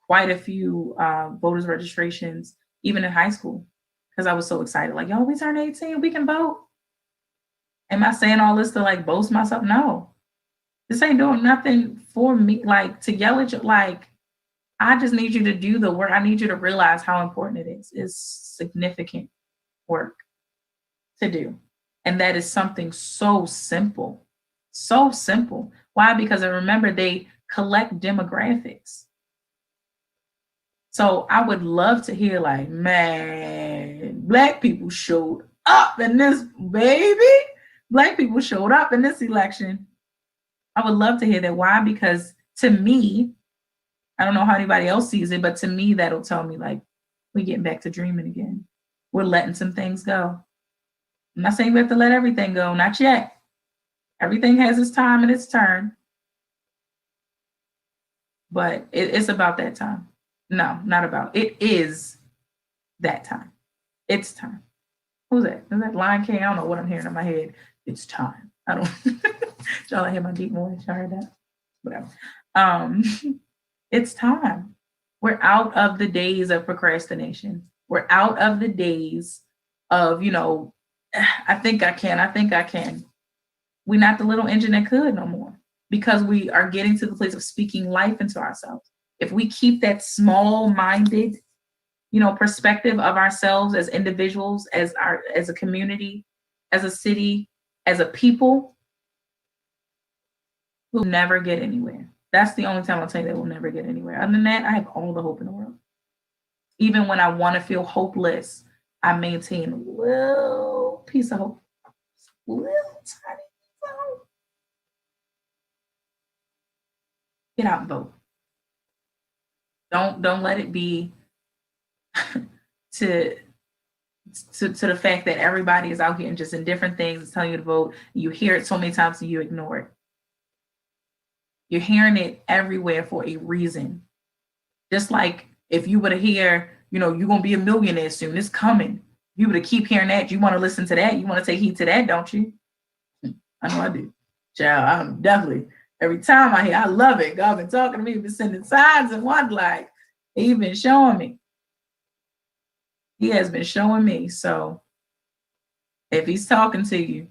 quite a few voters registrations, even in high school, because I was so excited. Like, yo, we turned 18, we can vote. Am I saying all this to like boast myself? No, this ain't doing nothing for me. Like to yell at you, like, I just need you to do the work. I need you to realize how important it is. It's significant work to do. And that is something so simple. So simple. Why? Because I remember they collect demographics. So I would love to hear like, man, Black people showed up in this, baby. Black people showed up in this election. I would love to hear that. Why? Because to me, I don't know how anybody else sees it, but to me, that'll tell me like, we're getting back to dreaming again. We're letting some things go. I'm not saying we have to let everything go, not yet. Everything has its time and its turn. But it's about that time. No, not about. It is that time. It's time. Who's that? Is that Lion King? I don't know what I'm hearing in my head. It's time. I don't. Y'all hear my deep voice? Y'all heard that? Whatever. It's time. We're out of the days of procrastination. We're out of the days of, I think I can. We're not the little engine that could no more, because we are getting to the place of speaking life into ourselves. If we keep that small-minded, perspective of ourselves as individuals, as a community, as a city, as a people, we'll never get anywhere. That's the only time I'll tell you that we'll never get anywhere. Other than that, I have all the hope in the world. Even when I want to feel hopeless, I maintain a little piece of hope. Little tiny piece of hope. Get out and vote. Don't let it be to the fact that everybody is out here and just in different things telling you to vote. You hear it so many times and you ignore it. You're hearing it everywhere for a reason. Just like if you were to hear, you're going to be a millionaire soon, it's coming. If you were to keep hearing that, you want to listen to that. You want to take heed to that, don't you? I know I do. Child, I'm definitely, every time I hear, I love it. God been talking to me, been sending signs and what, like, he's been showing me. He has been showing me. So if he's talking to you,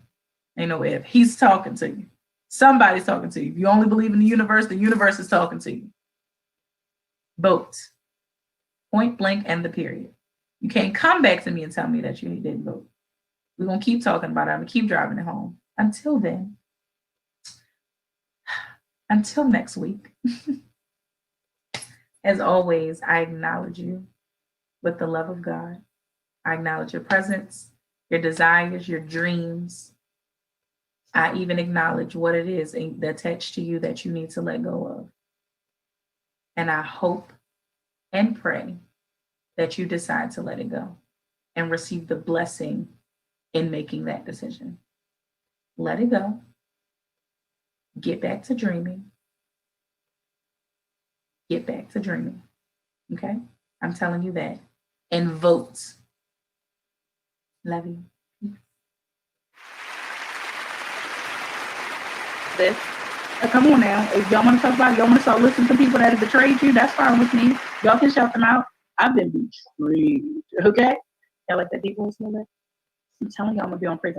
ain't no if, he's talking to you. Somebody's talking to you. If you only believe in the universe is talking to you. Vote. Point blank and the period. You can't come back to me and tell me that you didn't vote. We're going to keep talking about it. I'm going to keep driving it home. Until then, until next week, as always, I acknowledge you with the love of God. I acknowledge your presence, your desires, your dreams. I even acknowledge what it is that's attached to you that you need to let go of. And I hope and pray that you decide to let it go and receive the blessing in making that decision. Let it go. Get back to dreaming. Get back to dreaming. Okay? I'm telling you that. And vote. Love you. This. Come on now. If y'all want to talk about it, y'all want to start listening to people that have betrayed you, that's fine with me. Y'all can shout them out. I've been betrayed. Okay? Y'all like that deep voice? I'm telling y'all I'm going to be on prison.